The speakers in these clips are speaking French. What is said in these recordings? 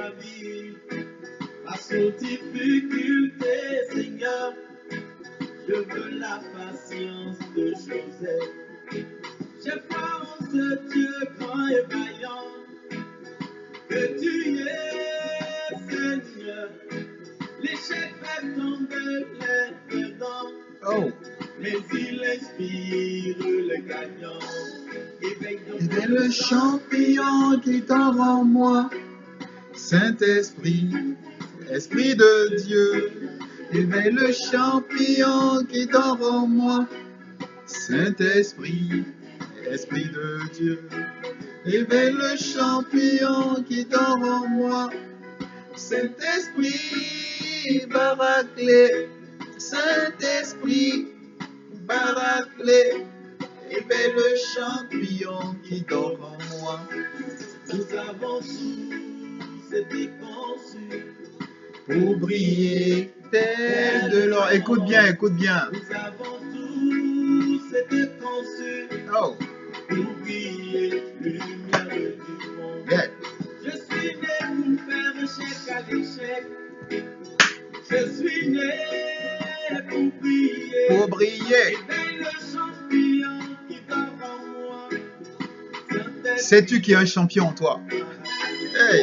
ma vie. Face aux difficultés, Seigneur, je veux la patience de Joseph. J'ai foi en ce Dieu grand et vaillant, que tu es, Seigneur. L'échec fait tomber les perdants, Oh. mais il inspire le gagnant. Il est le champion qui dort en moi. Saint-Esprit, Esprit de Dieu. Il est le champion qui dort en moi. Saint-Esprit, Esprit de Dieu. Il est le champion qui dort en moi. Saint-Esprit, Baraclé. Saint-Esprit, Baraclé. Il est le champion qui dort en moi. Nous avons tous été conçus Pour briller tel de l'or. Écoute bien, écoute bien. Nous avons tous été conçus Oh, pour briller lumière du monde. yeah. Je suis né pour faire échec à l'échec. Je suis né pour briller. Pour briller. Éveille le champion qui dort en moi. Sais-tu qu'il y a un champion en toi? Hey.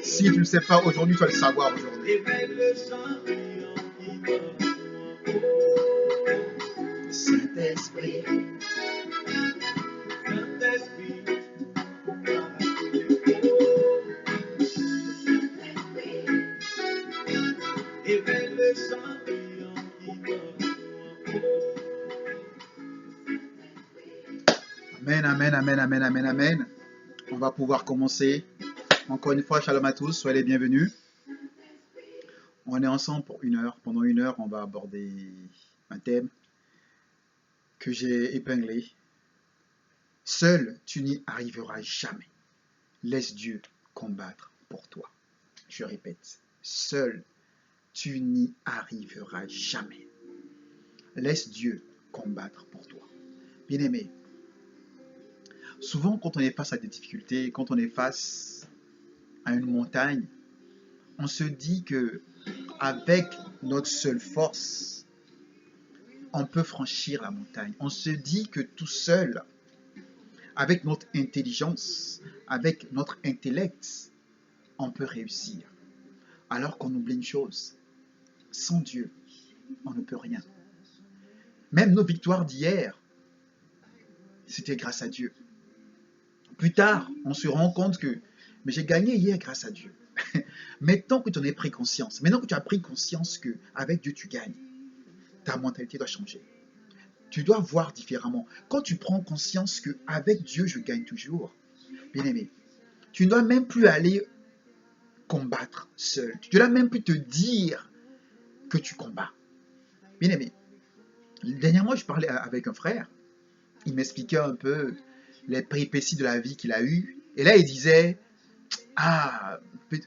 Si tu ne le sais pas aujourd'hui, tu vas le savoir aujourd'hui. Éveille le champion qui dort en moi. Saint-Esprit. Saint-Esprit. Éveille le champion qui dort en moi. Amen, amen, amen, amen, amen, amen. On va pouvoir commencer. Encore une fois, shalom à tous, soyez les bienvenus. On est ensemble pour 1 heure. Pendant 1 heure, on va aborder un thème que j'ai épinglé. Seul, tu n'y arriveras jamais. Laisse Dieu combattre pour toi. Je répète, seul, tu n'y arriveras jamais. Laisse Dieu combattre pour toi. Bien-aimé, souvent quand on est face à des difficultés, quand on est face à une montagne, on se dit que avec notre seule force, on peut franchir la montagne. On se dit que tout seul, avec notre intelligence, avec notre intellect, on peut réussir. Alors qu'on oublie une chose, sans Dieu, on ne peut rien. Même nos victoires d'hier, c'était grâce à Dieu. Plus tard, on se rend compte que mais j'ai gagné hier grâce à Dieu. Maintenant que tu en as pris conscience, maintenant que tu as pris conscience qu'avec Dieu tu gagnes, ta mentalité doit changer. Tu dois voir différemment. Quand tu prends conscience qu'avec Dieu je gagne toujours, bien aimé, tu ne dois même plus aller combattre seul. Tu ne dois même plus te dire que tu combats. Bien aimé, dernièrement je parlais avec un frère, il m'expliquait un peu les péripéties de la vie qu'il a eues. Et là il disait, ah,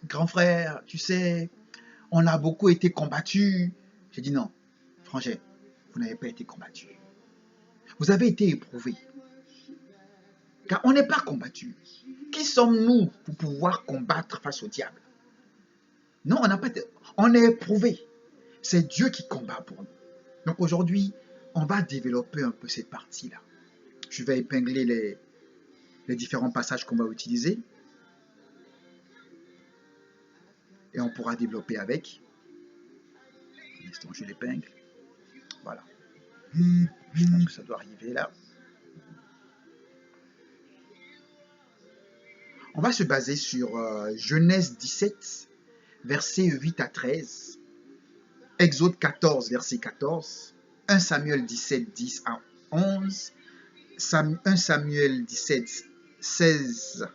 grand frère, tu sais, on a beaucoup été combattus. J'ai dit non, frangin, vous n'avez pas été combattu. Vous avez été éprouvé. Car on n'est pas combattu. Qui sommes-nous pour pouvoir combattre face au diable? Non, on n'a pas été, on est éprouvé. C'est Dieu qui combat pour nous. Donc aujourd'hui, on va développer un peu cette partie-là. Je vais épingler les différents passages qu'on va utiliser. Et on pourra développer avec. Un instant, je l'épingle. Voilà. Je pense que ça doit arriver là. On va se baser sur Genèse 17, versets 8 à 13. Exode 14, verset 14. 1 Samuel 17, 10 à 11. 1 Samuel 17, 16,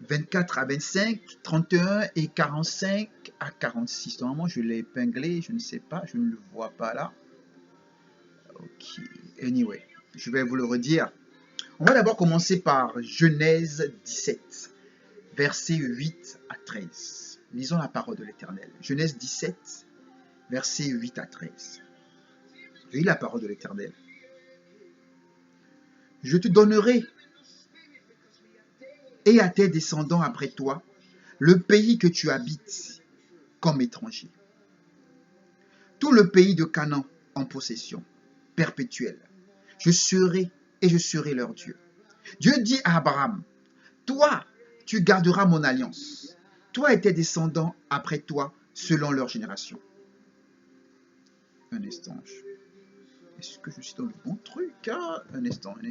24 à 25, 31 et 45 à 46. Normalement, je l'ai épinglé, je ne sais pas, je ne le vois pas là. Ok, anyway, je vais vous le redire. On va d'abord commencer par Genèse 17, versets 8 à 13. Lisons la parole de l'Éternel. Genèse 17, versets 8 à 13. Je lis la parole de l'Éternel. Je te donnerai et à tes descendants après toi le pays que tu habites comme étranger. Tout le pays de Canaan en possession perpétuelle. Je serai et je serai leur Dieu. Dieu dit à Abraham, toi, tu garderas mon alliance, toi et tes descendants après toi, selon leur génération. Un instant. Est-ce que je suis dans le bon truc, hein? Un instant. Il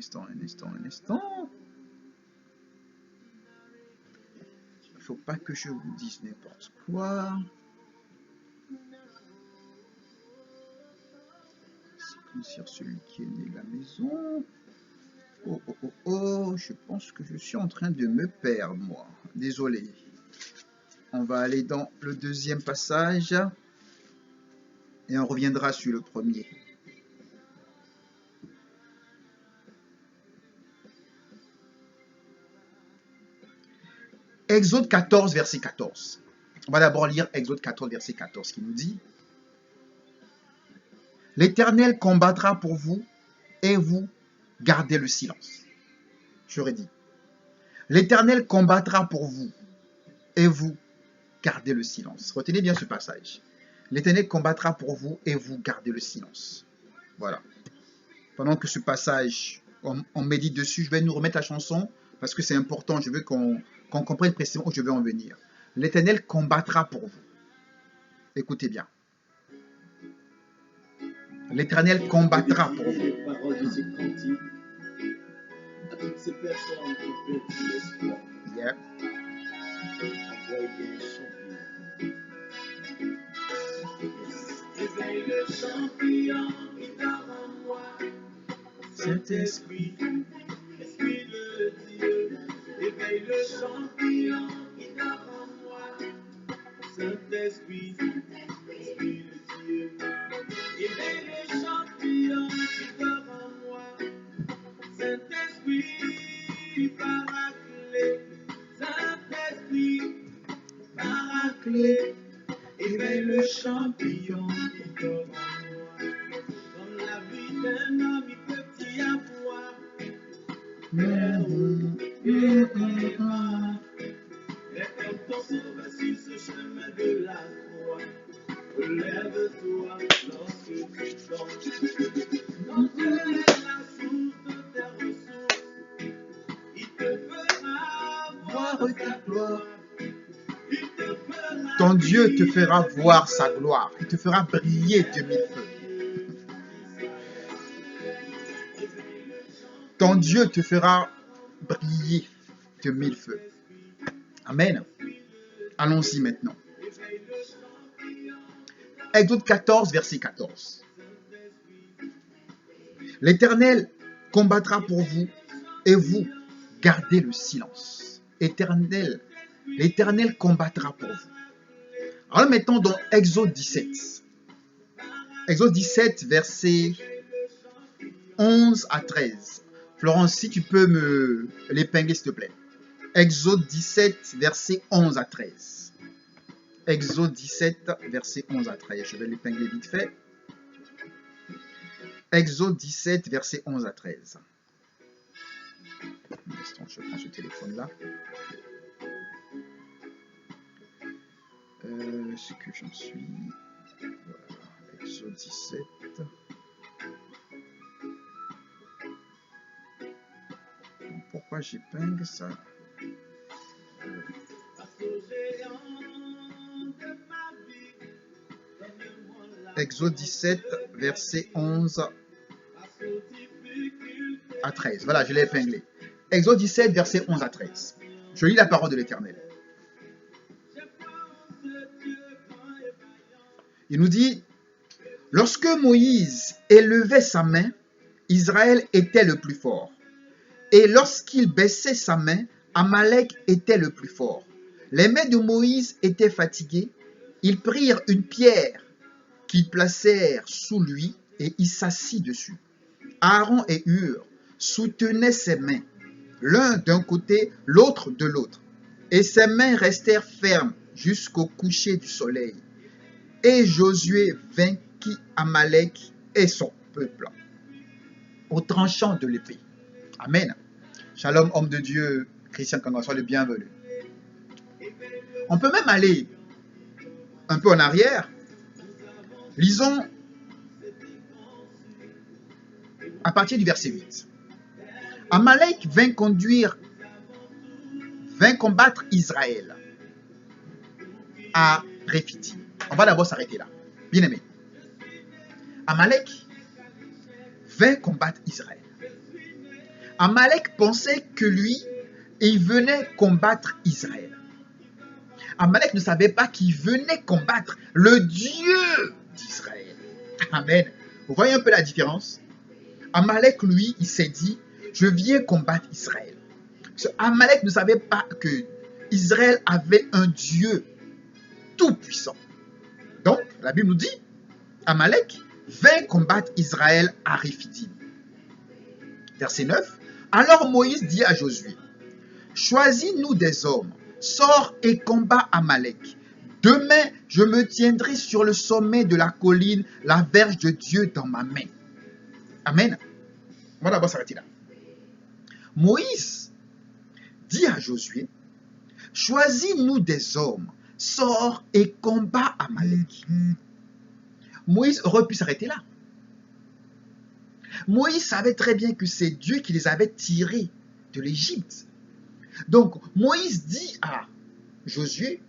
ne faut pas que je vous dise n'importe quoi. Sur celui qui est né de la maison. Oh, je pense que je suis en train de me perdre, moi. Désolé. On va aller dans le deuxième passage et on reviendra sur le premier. Exode 14, verset 14. On va d'abord lire Exode 14, verset 14 qui nous dit: l'Éternel combattra pour vous et vous gardez le silence. Je redis. L'Éternel combattra pour vous et vous gardez le silence. Retenez bien ce passage. L'Éternel combattra pour vous et vous gardez le silence. Voilà. Pendant que ce passage, on médite dessus, je vais nous remettre la chanson parce que c'est important. Je veux qu'on comprenne précisément où je veux en venir. L'Éternel combattra pour vous. Écoutez bien. L'Éternel combattra pour vous. Yeah. Éveille le champion qui dort en moi. Saint-Esprit, Esprit de Dieu. Éveille le champion qui dort en moi. Saint-Esprit, Esprit de Dieu. Éveille le champion qui dort en moi. Saint-Esprit, paraclet. Saint-Esprit, paraclet. Éveille le champignon qui dort en moi. Comme la vie d'un homme, il peut y avoir. Mais les comme ton sauveur sur ce chemin de la croix. Relève-toi lorsque tu tombes. Non, Dieu est la source de tes ressources. Il te fera voir ta gloire. Ton Dieu te fera voir sa gloire. Il te fera briller de mille feux. Ton Dieu te fera briller de mille feux. Amen. Allons-y maintenant. Exode 14, verset 14. L'Éternel combattra pour vous et vous gardez le silence. L'Éternel combattra pour vous. Alors mettons dans Exode 17. Exode 17, versets 11 à 13. Florence, si tu peux me l'épingler, s'il te plaît. Exode 17, versets 11 à 13. Exode 17, versets 11 à 13. Je vais l'épingler vite fait. Exode 17, versets 11 à 13. Un instant, je prends ce téléphone-là. Ce que j'en suis. Voilà. Exode 17. Pourquoi j'épingle ça? Exode 17, verset 11 à 13. Voilà, je l'ai épinglé. Exode 17, verset 11 à 13. Je lis la parole de l'Éternel. Il nous dit: lorsque Moïse élevait sa main, Israël était le plus fort. Et lorsqu'il baissait sa main, Amalek était le plus fort. Les mains de Moïse étaient fatiguées. Ils prirent une pierre qu'ils placèrent sous lui et il s'assit dessus. Aaron et Hur soutenaient ses mains, l'un d'un côté, l'autre de l'autre. Et ses mains restèrent fermes jusqu'au coucher du soleil. Et Josué vainquit Amalek et son peuple au tranchant de l'épée. Amen. Shalom, homme de Dieu. Christian Kanga, sois le bienvenu. On peut même aller un peu en arrière. Lisons à partir du verset 8. Amalek vint combattre Israël à Rephidim. On va d'abord s'arrêter là. Bien aimé. Amalek vint combattre Israël. Amalek pensait que lui, il venait combattre Israël. Amalek ne savait pas qu'il venait combattre le Dieu d'Israël. Amen. Vous voyez un peu la différence? Amalek, lui, il s'est dit, je viens combattre Israël. Amalek ne savait pas que Israël avait un Dieu tout-puissant. Donc, la Bible nous dit, Amalek vint combattre Israël à Rephidim. Verset 9. Alors Moïse dit à Josué, choisis-nous des hommes, sors et combat Amalek. Demain, je me tiendrai sur le sommet de la colline, la verge de Dieu dans ma main. Amen. On va d'abord s'arrêter là. Moïse dit à Josué, choisis-nous des hommes, sors et combat Amalek. Moïse aurait pu s'arrêter là. Moïse savait très bien que c'est Dieu qui les avait tirés de l'Égypte. Donc, Moïse dit à Josué,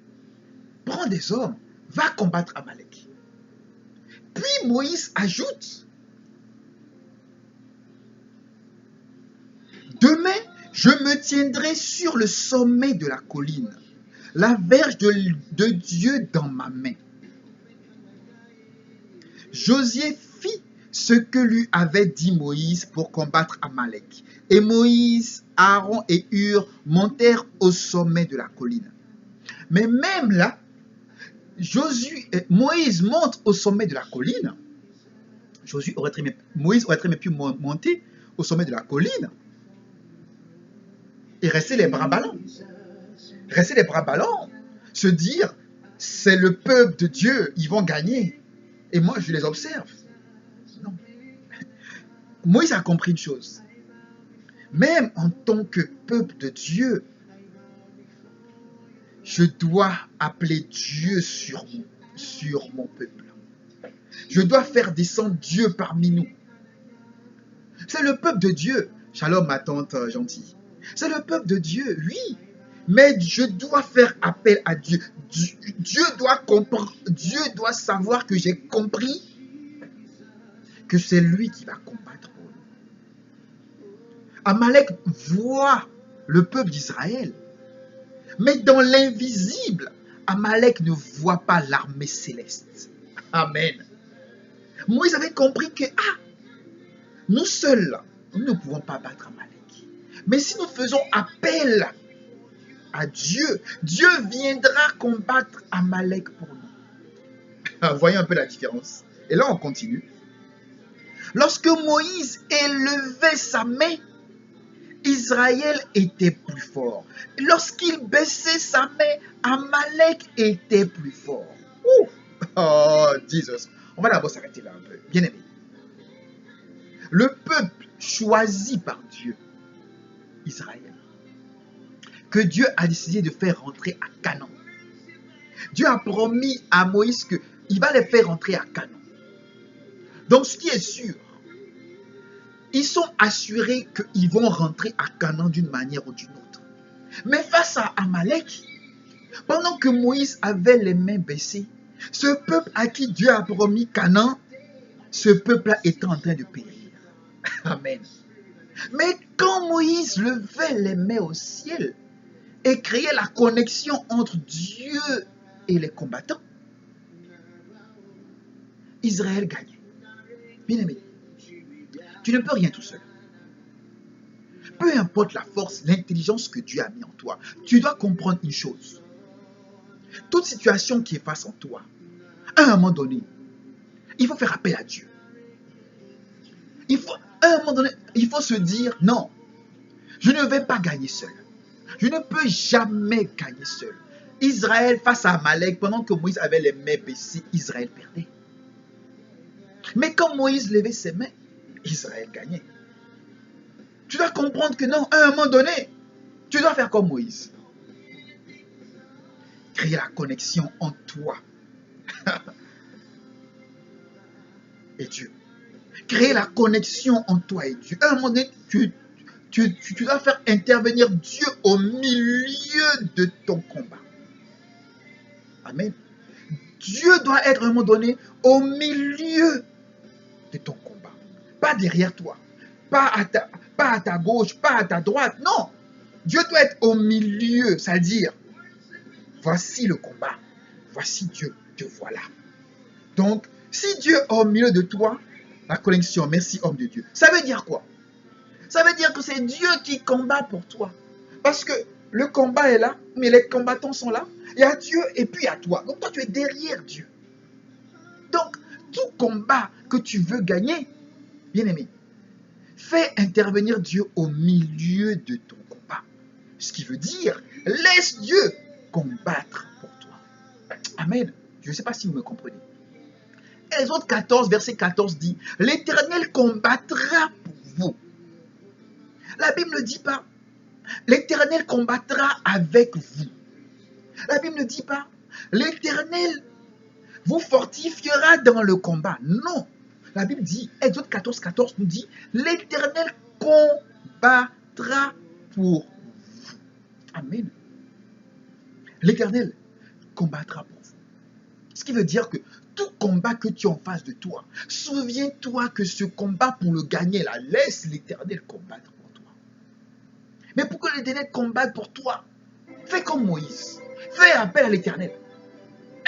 prends des hommes, va combattre Amalek. Puis Moïse ajoute, demain, je me tiendrai sur le sommet de la colline, la verge de Dieu dans ma main. Josué fit ce que lui avait dit Moïse pour combattre Amalek. Et Moïse, Aaron et Hur montèrent au sommet de la colline. Mais même là, Moïse monte au sommet de la colline. Moïse aurait très bien pu monter au sommet de la colline et rester les bras ballants. Rester les bras ballants. Se dire, c'est le peuple de Dieu, ils vont gagner. Et moi, je les observe. Non. Moïse a compris une chose. Même en tant que peuple de Dieu, je dois appeler Dieu sur mon peuple. Je dois faire descendre Dieu parmi nous. C'est le peuple de Dieu. Shalom, ma tante gentille. C'est le peuple de Dieu, oui. Mais je dois faire appel à Dieu. Dieu doit comprendre. Dieu doit savoir que j'ai compris que c'est lui qui va combattre pour nous. Amalek voit le peuple d'Israël. Mais dans l'invisible, Amalek ne voit pas l'armée céleste. Amen. Moïse avait compris que, nous seuls, nous ne pouvons pas battre Amalek. Mais si nous faisons appel à Dieu, Dieu viendra combattre Amalek pour nous. Voyons un peu la différence. Et là, on continue. Lorsque Moïse élevait sa main, Israël était plus fort. Lorsqu'il baissait sa main, Amalek était plus fort. Ouh. Oh, Jesus. On va d'abord s'arrêter là un peu. Bien aimé. Le peuple choisi par Dieu, Israël, que Dieu a décidé de faire rentrer à Canaan. Dieu a promis à Moïse qu'il va les faire rentrer à Canaan. Donc, ce qui est sûr, ils sont assurés qu'ils vont rentrer à Canaan d'une manière ou d'une autre. Mais face à Amalek, pendant que Moïse avait les mains baissées, ce peuple à qui Dieu a promis Canaan, ce peuple-là était en train de périr. Amen. Mais quand Moïse levait les mains au ciel et créait la connexion entre Dieu et les combattants, Israël gagnait. Bien aimé, tu ne peux rien tout seul. Peu importe la force, l'intelligence que Dieu a mis en toi, tu dois comprendre une chose. Toute situation qui est face en toi, à un moment donné, il faut faire appel à Dieu. À un moment donné, il faut se dire, non, je ne vais pas gagner seul. Je ne peux jamais gagner seul. Israël face à Amalek, pendant que Moïse avait les mains baissées, Israël perdait. Mais quand Moïse levait ses mains, Israël gagnait. Tu dois comprendre que non, à un moment donné, Tu dois faire comme Moïse. Créer la connexion entre toi et Dieu. Créer la connexion entre toi et Dieu. À un moment donné, tu dois faire intervenir Dieu au milieu de ton combat. Amen. Dieu doit être à un moment donné au milieu de ton combat. Pas derrière toi. Pas à ta gauche, pas à ta droite. Non. Dieu doit être au milieu. C'est-à-dire, voici le combat. Voici Dieu. Te voilà. Donc, si Dieu est au milieu de toi, la connexion, merci homme de Dieu. Ça veut dire quoi? Ça veut dire que c'est Dieu qui combat pour toi. Parce que le combat est là, mais les combattants sont là. Il y a Dieu et puis il y a toi. Donc toi, tu es derrière Dieu. Donc, tout combat que tu veux gagner, bien aimé, fais intervenir Dieu au milieu de ton combat. Ce qui veut dire, laisse Dieu combattre pour toi. Amen. Je ne sais pas si vous me comprenez. Exode 14, verset 14 dit, l'Éternel combattra pour vous. La Bible ne dit pas, l'Éternel combattra avec vous. La Bible ne dit pas, l'Éternel vous fortifiera dans le combat. Non. La Bible dit, Exode 14, 14 nous dit, l'Éternel combattra pour vous. Amen. L'Éternel combattra pour vous. Ce qui veut dire que tout combat que tu as en face de toi, souviens-toi que ce combat pour le gagner, là, laisse l'Éternel combattre pour toi. Mais pour que l'Éternel combatte pour toi, fais comme Moïse. Fais appel à l'Éternel.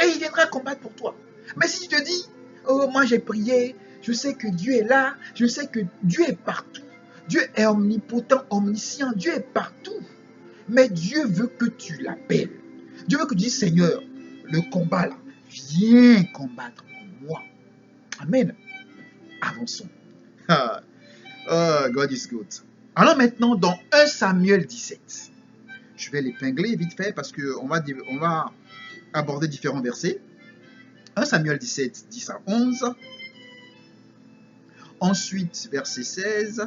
Et il viendra combattre pour toi. Mais si tu te dis, oh, moi j'ai prié, je sais que Dieu est là, je sais que Dieu est partout. Dieu est omnipotent, omniscient, Dieu est partout. Mais Dieu veut que tu l'appelles. Dieu veut que tu dises, Seigneur, le combat là, viens combattre pour moi. Amen. Avançons. God is good. Alors maintenant, dans 1 Samuel 17, je vais l'épingler vite fait parce qu'on va aborder différents versets. 1 Samuel 17, 10 à 11. Ensuite, verset 16.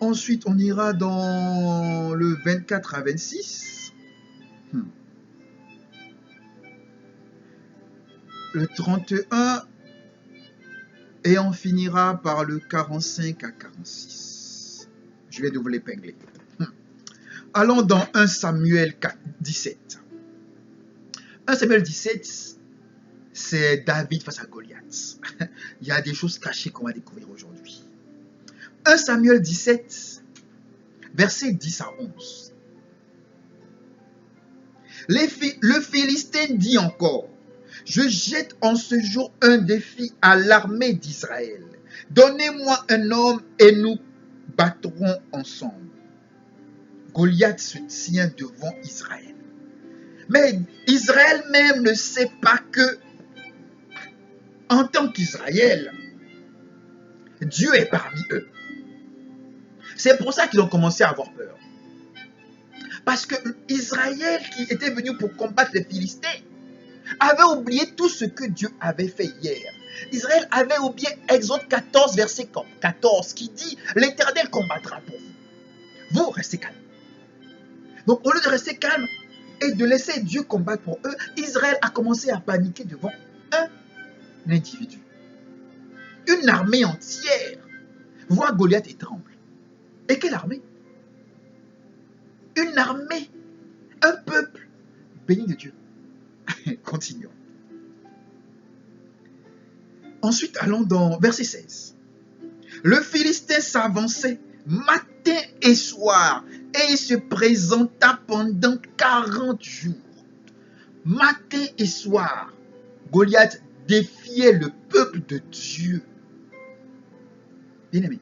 Ensuite, on ira dans le 24 à 26. Le 31. Et on finira par le 45 à 46. Je vais devoir l'épingler. Allons dans 1 Samuel 17. 1 Samuel 17, c'est David face à Goliath. Il y a des choses cachées qu'on va découvrir aujourd'hui. 1 Samuel 17, versets 10 à 11. Le Philistin dit encore, je jette en ce jour un défi à l'armée d'Israël. Donnez-moi un homme et nous battrons ensemble. Goliath se tient devant Israël. Mais Israël même ne sait pas que, en tant qu'Israël, Dieu est parmi eux. C'est pour ça qu'ils ont commencé à avoir peur. Parce que Israël, qui était venu pour combattre les Philistins, avait oublié tout ce que Dieu avait fait hier. Israël avait oublié Exode 14, verset 14, qui dit, l'Éternel combattra pour vous. Vous, restez calme. Donc, au lieu de rester calme et de laisser Dieu combattre pour eux, Israël a commencé à paniquer devant un individu. Une armée entière voit Goliath et tremble. Et quelle armée? Une armée, un peuple béni de Dieu. Continuons. Ensuite, allons dans verset 16. Le Philistin s'avançait matin et soir et il se présenta pendant 40 jours. Matin et soir, Goliath défiait le peuple de Dieu. Bien-aimé,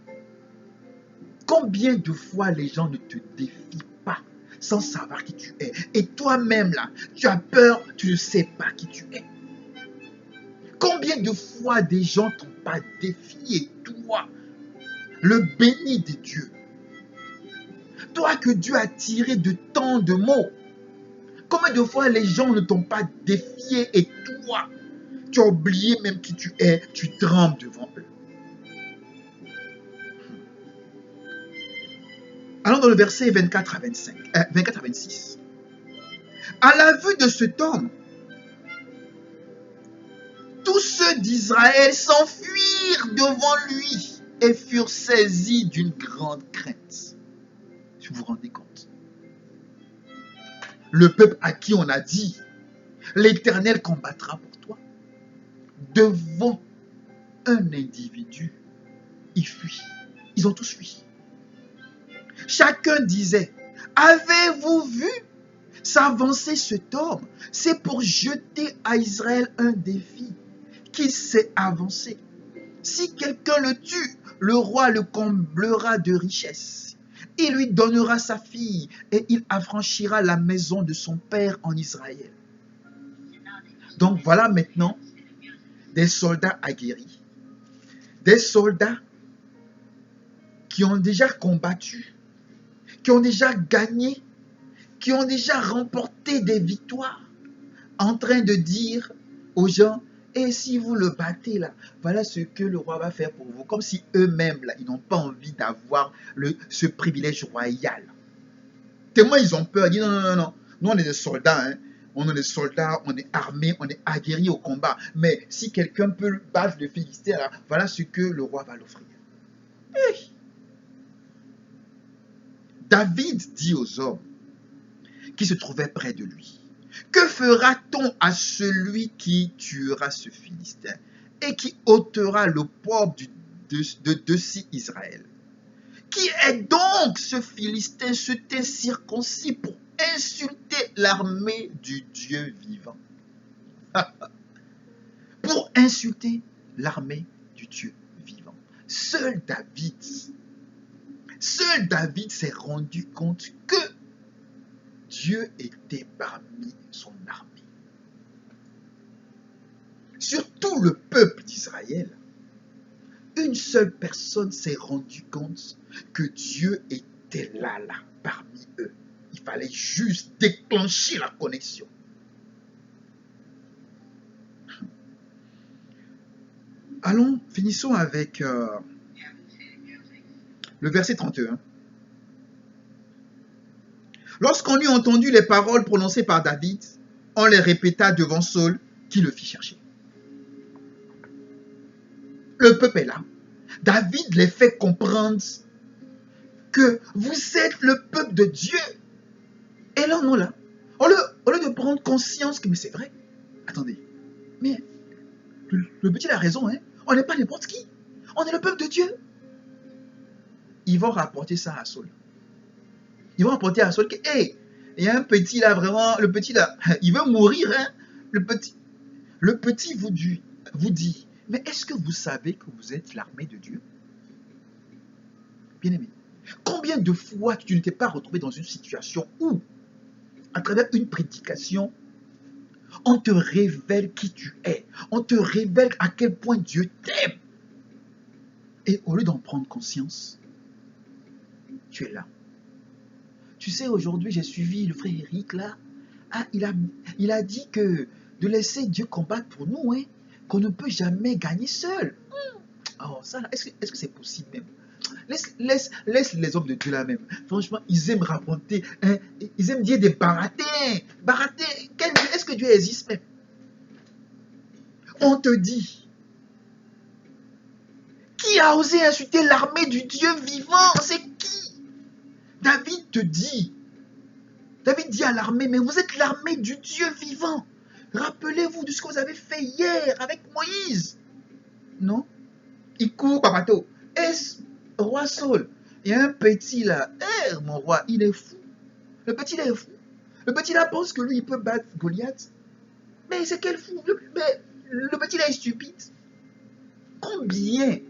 combien de fois les gens ne te défient pas sans savoir qui tu es? Et toi-même là, tu as peur, tu ne sais pas qui tu es. Combien de fois des gens t'ont pas défié, toi, le béni de Dieu? Toi que Dieu a tiré de tant de maux. Combien de fois les gens ne t'ont pas défié et toi, tu as oublié même qui tu es, tu trembles devant eux. Allons dans le verset 24 à 26. À la vue de cet homme, tous ceux d'Israël s'enfuirent devant lui et furent saisis d'une grande crainte. Si vous vous rendez compte. Le peuple à qui on a dit, l'Éternel combattra pour toi, devant un individu, il fuit. Ils ont tous fui. Chacun disait, avez-vous vu s'avancer cet homme? C'est pour jeter à Israël un défi qu'il s'est avancé. Si quelqu'un le tue, le roi le comblera de richesses. Il lui donnera sa fille et il affranchira la maison de son père en Israël. Donc voilà maintenant des soldats aguerris, des soldats qui ont déjà combattu, qui ont déjà gagné, qui ont déjà remporté des victoires, en train de dire aux gens, et si vous le battez là, voilà ce que le roi va faire pour vous. Comme si eux-mêmes là, ils n'ont pas envie d'avoir ce privilège royal. Tellement ils ont peur, ils disent non, non, non, non. Nous on est des soldats, hein. On est des soldats, on est armés, on est aguerris au combat. Mais si quelqu'un peut battre le Philistin là, voilà ce que le roi va l'offrir. Hey. David dit aux hommes qui se trouvaient près de lui, que fera-t-on à celui qui tuera ce Philistin et qui ôtera l'opprobre de dessus Israël? Qui est donc ce Philistin, cet incirconcis pour insulter l'armée du Dieu vivant? Pour insulter l'armée du Dieu vivant. Seul David s'est rendu compte que Dieu était parmi son armée. Sur tout le peuple d'Israël, une seule personne s'est rendu compte que Dieu était là, parmi eux. Il fallait juste déclencher la connexion. Allons, finissons avec le verset 31. Lorsqu'on eut entendu les paroles prononcées par David, on les répéta devant Saül, qui le fit chercher. Le peuple est là. David les fait comprendre que vous êtes le peuple de Dieu. Et là, non, là, au lieu de prendre conscience que, mais c'est vrai, attendez, mais le petit a raison, hein, on n'est pas n'importe qui, on est le peuple de Dieu. Ils vont rapporter ça à Saül. Ils vont rapporter à Saül que, hey, il y a un petit là, vraiment, le petit là, il veut mourir, hein, le petit vous dit, mais est-ce que vous savez que vous êtes l'armée de Dieu? Bien-aimé, combien de fois tu ne t'es pas retrouvé dans une situation où, à travers une prédication, on te révèle qui tu es, on te révèle à quel point Dieu t'aime. Et au lieu d'en prendre conscience, tu es là. Tu sais, aujourd'hui, j'ai suivi le frère Eric là. Ah, il a dit que de laisser Dieu combattre pour nous, hein, qu'on ne peut jamais gagner seul. Oh, ça là, est-ce que c'est possible même? Laisse les hommes de Dieu là même. Franchement, ils aiment raconter, hein, ils aiment dire des baratins. Baratin, est-ce que Dieu existe même? On te dit, qui a osé insulter l'armée du Dieu vivant? C'est qui? David dit à l'armée, mais vous êtes l'armée du Dieu vivant. Rappelez-vous de ce que vous avez fait hier avec Moïse. Non? Il court, papato. Roi Saul, il y a un petit là. Mon roi, il est fou. Le petit là est fou. Le petit là pense que lui, il peut battre Goliath. Mais c'est quel fou. Le petit là est stupide. Combien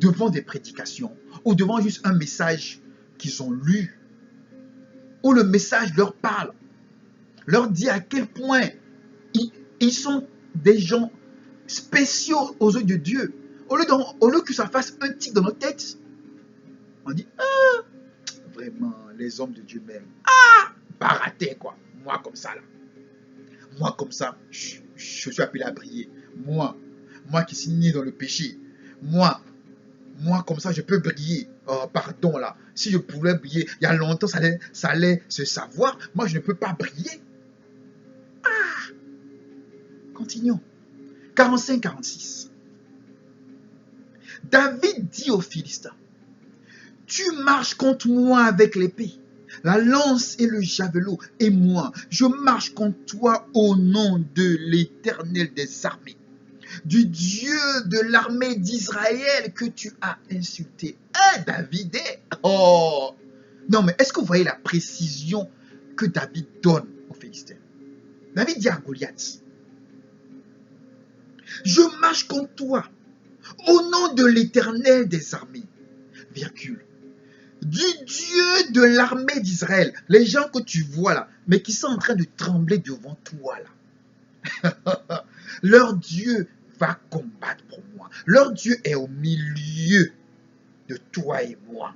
devant des prédications ou devant juste un message qu'ils ont lu, où le message leur parle, leur dit à quel point ils sont des gens spéciaux aux yeux de Dieu. Au lieu que ça fasse un tic dans notre tête, on dit, ah, vraiment, les hommes de Dieu même, ah, baraté quoi, moi comme ça là, moi comme ça, je suis appelé à briller, moi qui suis né dans le péché, moi comme ça je peux briller, Oh, pardon là, si je pouvais briller, il y a longtemps, ça allait se savoir. Moi, je ne peux pas briller. Continuons. 45-46. David dit aux Philistins, tu marches contre moi avec l'épée, la lance et le javelot, et moi, je marche contre toi au nom de l'Éternel des armées, du Dieu de l'armée d'Israël que tu as insulté. Hein, David? Oh! Non, mais est-ce que vous voyez la précision que David donne aux Philistins? David dit à Goliath, je marche contre toi au nom de l'Éternel des armées, virgule, du Dieu de l'armée d'Israël. Les gens que tu vois là, mais qui sont en train de trembler devant toi là. Leur Dieu va combattre pour moi. Leur Dieu est au milieu de toi et moi.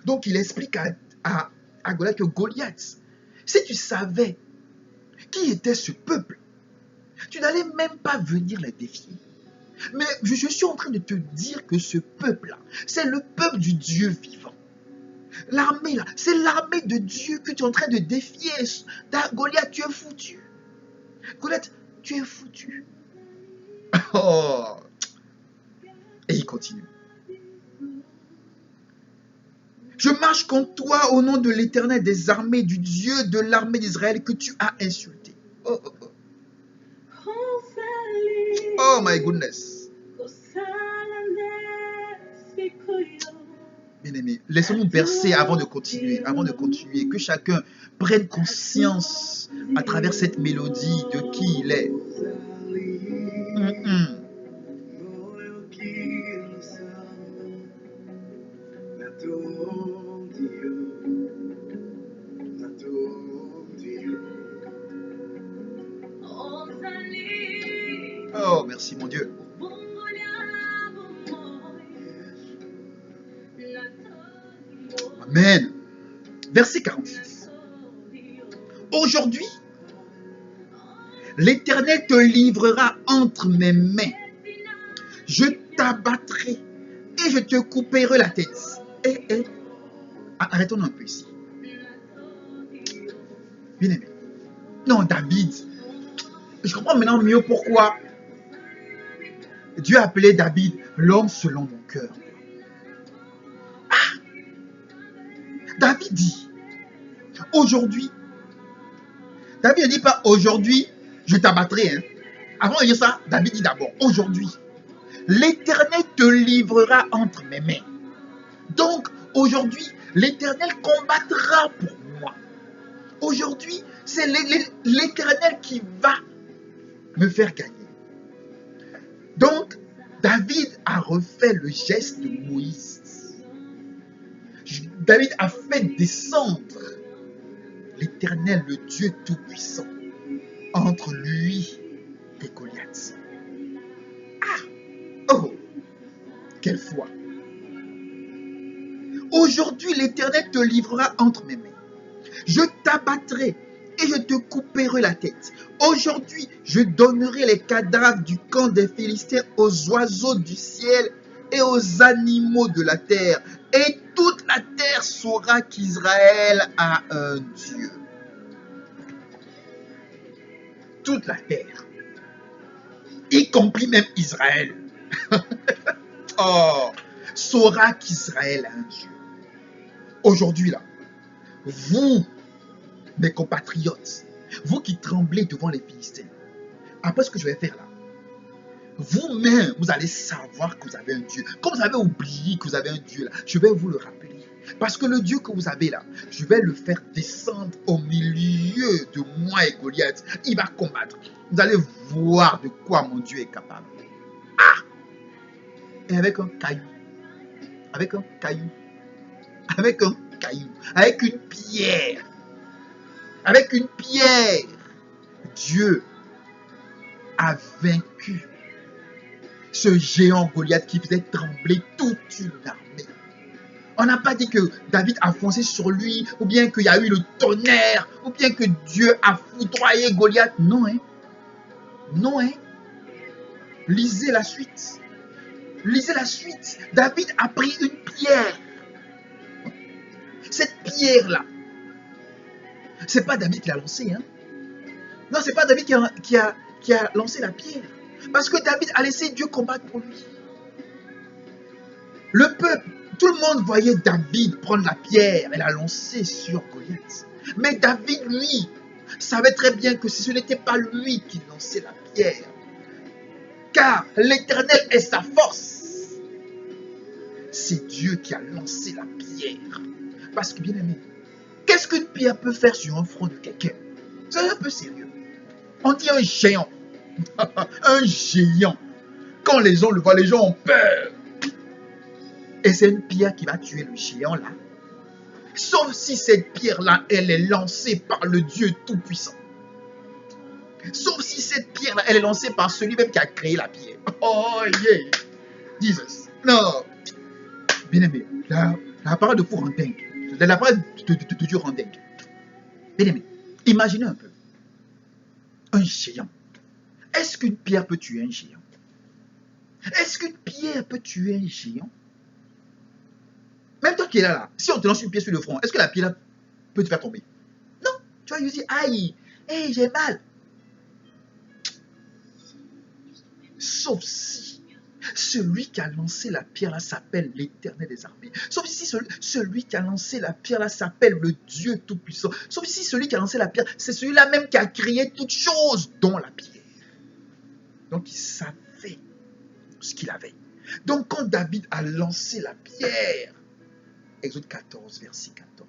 Donc il explique à Goliath que Goliath, si tu savais qui était ce peuple, tu n'allais même pas venir les défier. Mais je suis en train de te dire que ce peuple-là, c'est le peuple du Dieu vivant. L'armée là, c'est l'armée de Dieu que tu es en train de défier. Goliath, tu es foutu. Goliath, tu es foutu. Oh. Et il continue. Je marche contre toi au nom de l'Éternel des armées, du Dieu de l'armée d'Israël que tu as insulté. Oh, oh, oh. Oh my goodness. Bien-aimés, laissons-nous bercer avant de continuer, que chacun prenne conscience à travers cette mélodie de qui il est. Oh, merci mon Dieu. Amen. Verset 46. Aujourd'hui, l'Éternel te livrera entre mes mains. Je t'abattrai et je te couperai la tête. Arrêtons un peu ici. Bien aimé. Non, David. Je comprends maintenant mieux pourquoi Dieu a appelé David l'homme selon mon cœur. David dit, aujourd'hui, David ne dit pas aujourd'hui, je t'abattrai. Hein. Avant de dire ça, David dit d'abord, aujourd'hui, l'Éternel te livrera entre mes mains. Donc, aujourd'hui, l'Éternel combattra pour moi. Aujourd'hui, c'est l'Éternel qui va me faire gagner. Donc, David a refait le geste de Moïse. David a fait descendre l'Éternel, le Dieu Tout-Puissant, entre lui et Goliath. Oh, quelle foi! Aujourd'hui, l'Éternel te livrera entre mes mains. Je t'abattrai et je te couperai la tête. Aujourd'hui, je donnerai les cadavres du camp des Philistins aux oiseaux du ciel et aux animaux de la terre. Et toute la terre saura qu'Israël a un Dieu. Toute la terre, y compris même Israël, saura qu'Israël a un Dieu. Aujourd'hui là, vous, mes compatriotes, vous qui tremblez devant les Philistins, après ce que je vais faire là, vous-même, vous allez savoir que vous avez un Dieu. Comme vous avez oublié que vous avez un Dieu là, je vais vous le rappeler. Parce que le Dieu que vous avez là, je vais le faire descendre au milieu de moi et Goliath. Il va combattre. Vous allez voir de quoi mon Dieu est capable. Et avec un caillou, avec une pierre, Dieu a vaincu ce géant Goliath qui faisait trembler toute une armée. On n'a pas dit que David a foncé sur lui, ou bien qu'il y a eu le tonnerre, ou bien que Dieu a foudroyé Goliath. Non, hein. Non, hein. Lisez la suite. Lisez la suite. David a pris une pierre Cette pierre-là, c'est pas David qui l'a lancée. Hein? Non, c'est pas David qui a lancé la pierre. Parce que David a laissé Dieu combattre pour lui. Le peuple, tout le monde voyait David prendre la pierre et la lancer sur Goliath. Mais David, lui, savait très bien que ce n'était pas lui qui lançait la pierre. Car l'Éternel est sa force. C'est Dieu qui a lancé la pierre. Parce que, bien aimé, qu'est-ce qu'une pierre peut faire sur un front de quelqu'un? C'est un peu sérieux. On dit un géant. Un géant. Quand les gens le voient, les gens ont peur. Et c'est une pierre qui va tuer le géant là. Sauf si cette pierre-là, elle est lancée par le Dieu Tout-Puissant. Sauf si cette pierre-là, elle est lancée par celui-même qui a créé la pierre. Oh yeah! Jesus. Non. Bien aimé, la parole de fou rend dingue. La parole de Dieu rend dingue. Bien aimé, imaginez un peu. Un géant. Est-ce qu'une pierre peut tuer un géant? Est-ce qu'une pierre peut tuer un géant? Même toi qui es là, si on te lance une pierre sur le front, est-ce que la pierre là peut te faire tomber? Non. Tu vas lui dire, aïe, hey, j'ai mal. Sauf si celui qui a lancé la pierre là s'appelle l'Éternel des armées. Sauf si celui qui a lancé la pierre là s'appelle le Dieu Tout-Puissant. Sauf si celui qui a lancé la pierre, c'est celui-là même qui a créé toutes choses, dont la pierre. Donc il savait ce qu'il avait. Donc quand David a lancé la pierre, Exode 14, verset 14,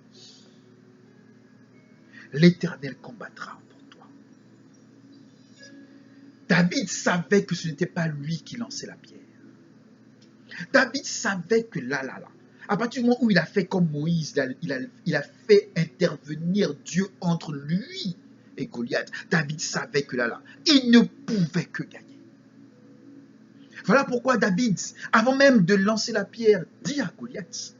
l'Éternel combattra pour toi. David savait que ce n'était pas lui qui lançait la pierre. David savait que là, à partir du moment où il a fait comme Moïse, il a fait intervenir Dieu entre lui et Goliath, David savait que là, il ne pouvait que gagner. Voilà pourquoi David, avant même de lancer la pierre, dit à Goliath,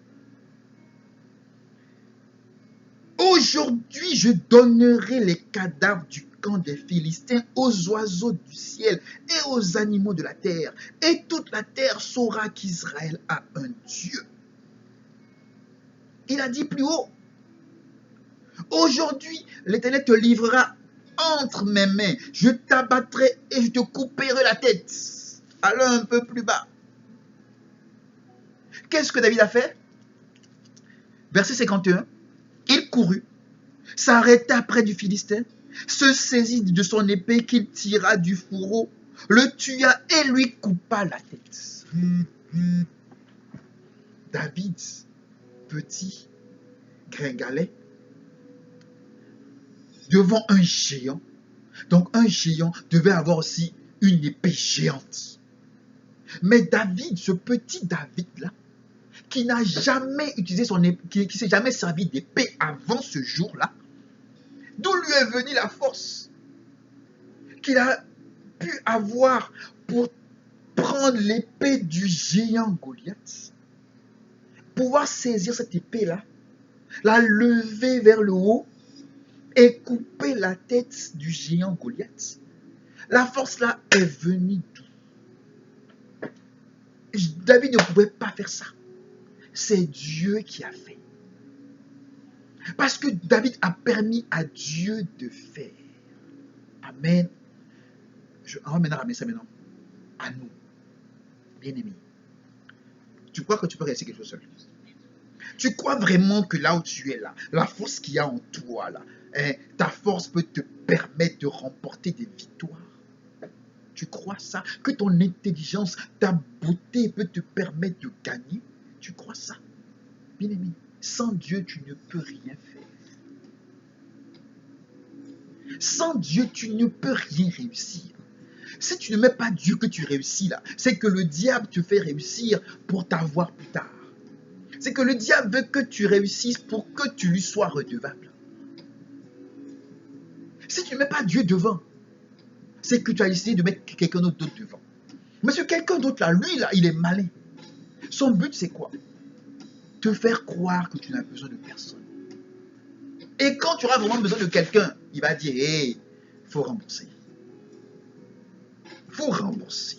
aujourd'hui, je donnerai les cadavres du camp des Philistins aux oiseaux du ciel et aux animaux de la terre. Et toute la terre saura qu'Israël a un Dieu. Il a dit plus haut, aujourd'hui, l'Éternel te livrera entre mes mains. Je t'abattrai et je te couperai la tête. Alors un peu plus bas. Qu'est-ce que David a fait? Verset 51. Il courut, s'arrêta près du Philistin, se saisit de son épée qu'il tira du fourreau, le tua et lui coupa la tête. David, petit, gringalet, devant un géant. Donc un géant devait avoir aussi une épée géante. Mais David, ce petit David-là, qui n'a jamais utilisé son épée, qui s'est jamais servi d'épée avant ce jour-là, d'où lui est venue la force qu'il a pu avoir pour prendre l'épée du géant Goliath, pouvoir saisir cette épée-là, la lever vers le haut et couper la tête du géant Goliath. La force-là est venue d'où? David ne pouvait pas faire ça. C'est Dieu qui a fait. Parce que David a permis à Dieu de faire. Amen. On va maintenant ramener ça maintenant à nous, bien-aimés. Tu crois que tu peux réussir quelque chose seul? Tu crois vraiment que là où tu es là, la force qu'il y a en toi là, ta force peut te permettre de remporter des victoires? Tu crois ça? Que ton intelligence, ta beauté peut te permettre de gagner? Tu crois ça? Bien-aimé, sans Dieu, tu ne peux rien faire. Sans Dieu, tu ne peux rien réussir. Si tu ne mets pas Dieu que tu réussis là, c'est que le diable te fait réussir pour t'avoir plus tard. C'est que le diable veut que tu réussisses pour que tu lui sois redevable. Si tu ne mets pas Dieu devant, c'est que tu as essayé de mettre quelqu'un d'autre devant. Mais ce quelqu'un d'autre là, lui là, il est malin. Son but c'est quoi? Te faire croire que tu n'as besoin de personne. Et quand tu auras vraiment besoin de quelqu'un, il va dire, hey, faut rembourser. Faut rembourser.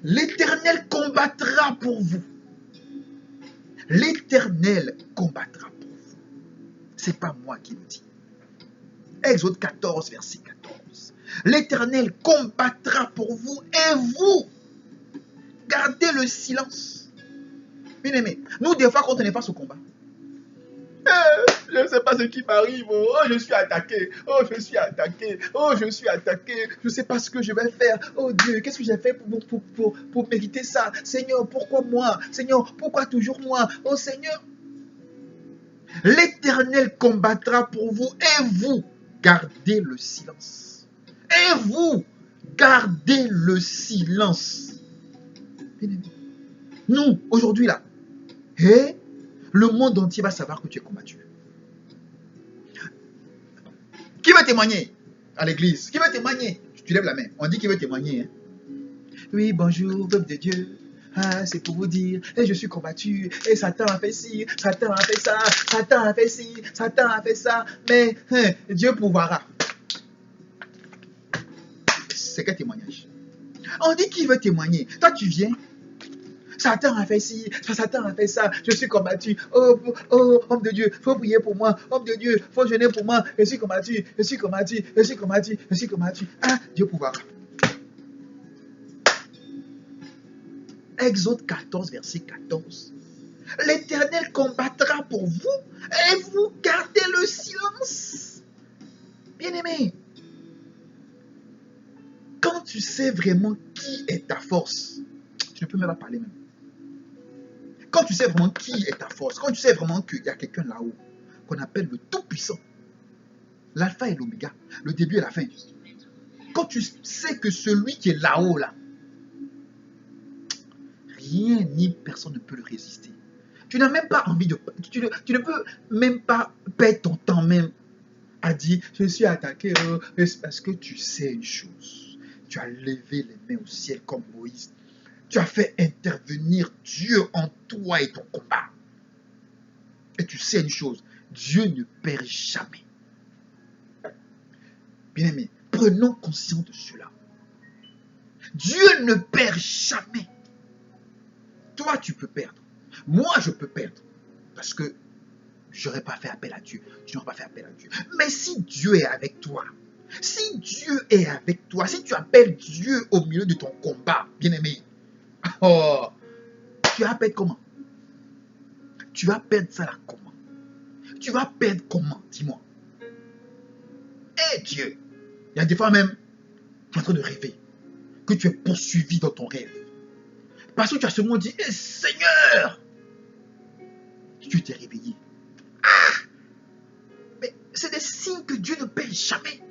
L'Éternel combattra pour vous. L'Éternel combattra pour vous. C'est pas moi qui le dis. Exode 14, verset 14. L'Éternel combattra pour vous et vous gardez le silence. Bien aimé, nous des fois quand on est face au combat, je ne sais pas ce qui m'arrive. Oh, je suis attaqué. Oh, je suis attaqué. Oh, je suis attaqué. Je ne sais pas ce que je vais faire. Oh Dieu, qu'est-ce que j'ai fait pour mériter ça? Seigneur, pourquoi moi? Seigneur, pourquoi toujours moi? Oh Seigneur, l'Éternel combattra pour vous et vous gardez le silence. Et vous gardez le silence. Nous, aujourd'hui là, le monde entier va savoir que tu es combattu. Qui veut témoigner à l'église? Qui veut témoigner? Tu lèves la main. On dit qui veut témoigner. Hein? Oui, bonjour, peuple de Dieu. Ah, c'est pour vous dire, et je suis combattu, et Satan a fait ci, Satan a fait ça, Satan a fait ci, Satan a fait ça, mais Dieu pourvoira. C'est quel témoignage? On dit qui veut témoigner. Toi, tu viens. Satan a fait ci, Satan a fait ça, je suis combattu. Oh, homme de Dieu, il faut prier pour moi. Homme de Dieu, il faut jeûner pour moi. Je suis combattu, je suis combattu, je suis combattu, je suis combattu. Ah, Dieu pourra. Exode 14, verset 14. L'Éternel combattra pour vous et vous gardez le silence. Bien-aimé, quand tu sais vraiment qui est ta force, tu ne peux même pas parler même. Quand tu sais vraiment qui est ta force, quand tu sais vraiment qu'il y a quelqu'un là-haut qu'on appelle le Tout-Puissant, l'alpha et l'oméga, le début et la fin. Quand tu sais que celui qui est là-haut, là, rien ni personne ne peut le résister. Tu n'as même pas envie de... Tu ne peux même pas perdre ton temps même à dire « Je suis attaqué. » Parce que tu sais une chose. Tu as levé les mains au ciel comme Moïse. Tu as fait intervenir Dieu en toi et ton combat. Et tu sais une chose, Dieu ne perd jamais. Bien-aimé, prenons conscience de cela. Dieu ne perd jamais. Toi, tu peux perdre. Moi, je peux perdre. Parce que je n'aurais pas fait appel à Dieu. Tu n'aurais pas fait appel à Dieu. Mais si Dieu est avec toi, si Dieu est avec toi, si tu appelles Dieu au milieu de ton combat, bien-aimé, oh, tu vas perdre comment? Tu vas perdre ça là comment? Tu vas perdre comment? Dis-moi. Eh Dieu, il y a des fois même, tu es en train de rêver, que tu es poursuivi dans ton rêve. Parce que tu as seulement dit, eh Seigneur, tu t'es réveillé. Ah! Mais c'est des signes que Dieu ne perd jamais.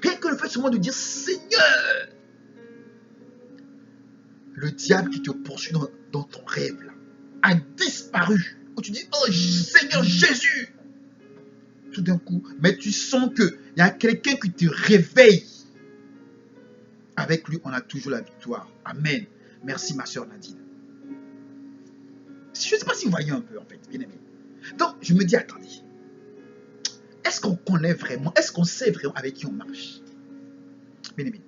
Rien que le fait seulement de dire, Seigneur, le diable qui te poursuit dans ton rêve là, a disparu. Où tu dis, oh Seigneur Jésus. Tout d'un coup, mais tu sens qu'il y a quelqu'un qui te réveille. Avec lui, on a toujours la victoire. Amen. Merci ma soeur Nadine. Je ne sais pas si vous voyez un peu en fait, bien aimé. Donc, je me dis, attendez. Est-ce qu'on connaît vraiment, est-ce qu'on sait vraiment avec qui on marche? Bien aimé.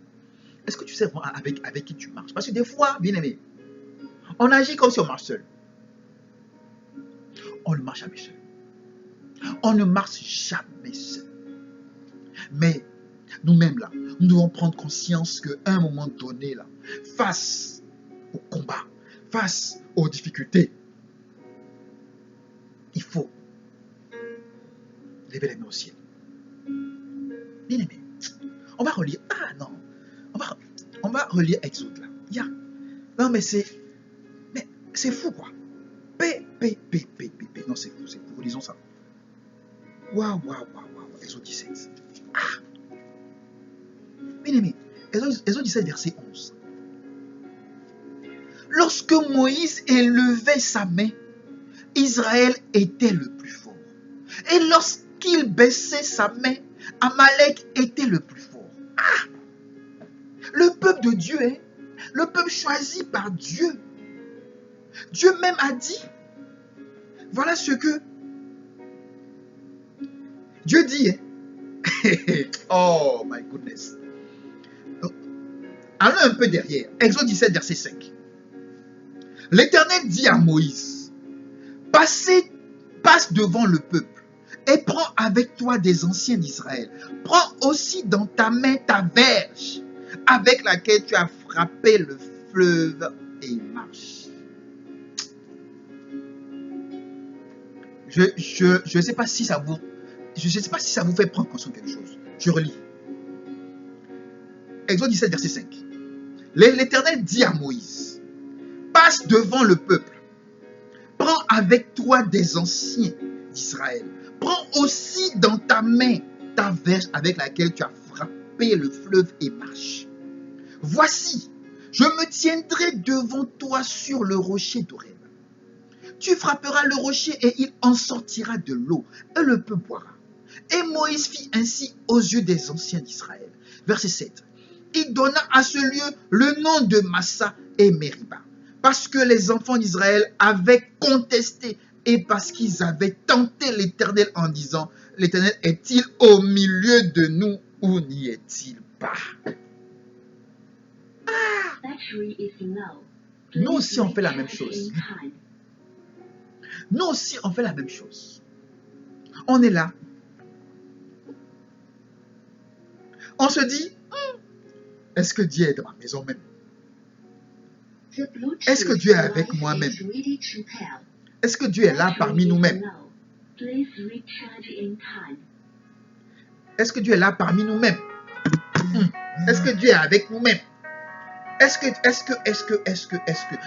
Est-ce que tu sais vraiment avec qui tu marches? Parce que des fois, bien aimé, on agit comme si on marche seul. On ne marche jamais seul. On ne marche jamais seul. Mais nous-mêmes là, nous devons prendre conscience qu'à un moment donné là, face au combat, face aux difficultés, il faut lever les mains au ciel. Bien aimé, on va relire. Ah non, on va relire Exode là. Yeah. Non mais c'est fou quoi. Non c'est fou. Lisons ça. Waouh. Exode 17. Ah. Bien aimé, Exode 17 verset 11. Lorsque Moïse élevait sa main, Israël était le plus fort. Et lorsqu'il baissait sa main, Amalek était le plus fort. Ah! Le peuple de Dieu, hein? Le peuple choisi par Dieu. Dieu même a dit, voilà ce que Dieu dit. Hein? Oh my goodness. Allons un peu derrière. Exode 17 verset 5. L'Éternel dit à Moïse, passe devant le peuple et prends avec toi des anciens d'Israël. Prends aussi dans ta main ta verge avec laquelle tu as frappé le fleuve et marche. Je ne sais pas si ça vous... Je ne sais pas si ça vous fait prendre conscience de quelque chose. Je relis. Exode 17, verset 5. L'Éternel dit à Moïse, passe devant le peuple. Prends avec toi des anciens d'Israël. Prends aussi dans ta main ta verge avec laquelle tu as frappé le fleuve et marche. Voici, je me tiendrai devant toi sur le rocher d'Horeb. Tu frapperas le rocher et il en sortira de l'eau et le peuple boira. Et Moïse fit ainsi aux yeux des anciens d'Israël. Verset 7. Il donna à ce lieu le nom de Massa et Meriba, parce que les enfants d'Israël avaient contesté et parce qu'ils avaient tenté l'Éternel en disant, l'Éternel est-il au milieu de nous ou n'y est-il pas? Nous aussi on fait la même chose. Nous aussi on fait la même chose. On est là. On se dit, est-ce que Dieu est dans ma maison même? Est-ce que Dieu est avec moi-même? Est-ce que Dieu est là parmi nous-mêmes? Est-ce que Dieu est là parmi nous-mêmes? Est-ce que Dieu est avec nous-mêmes? Est-ce que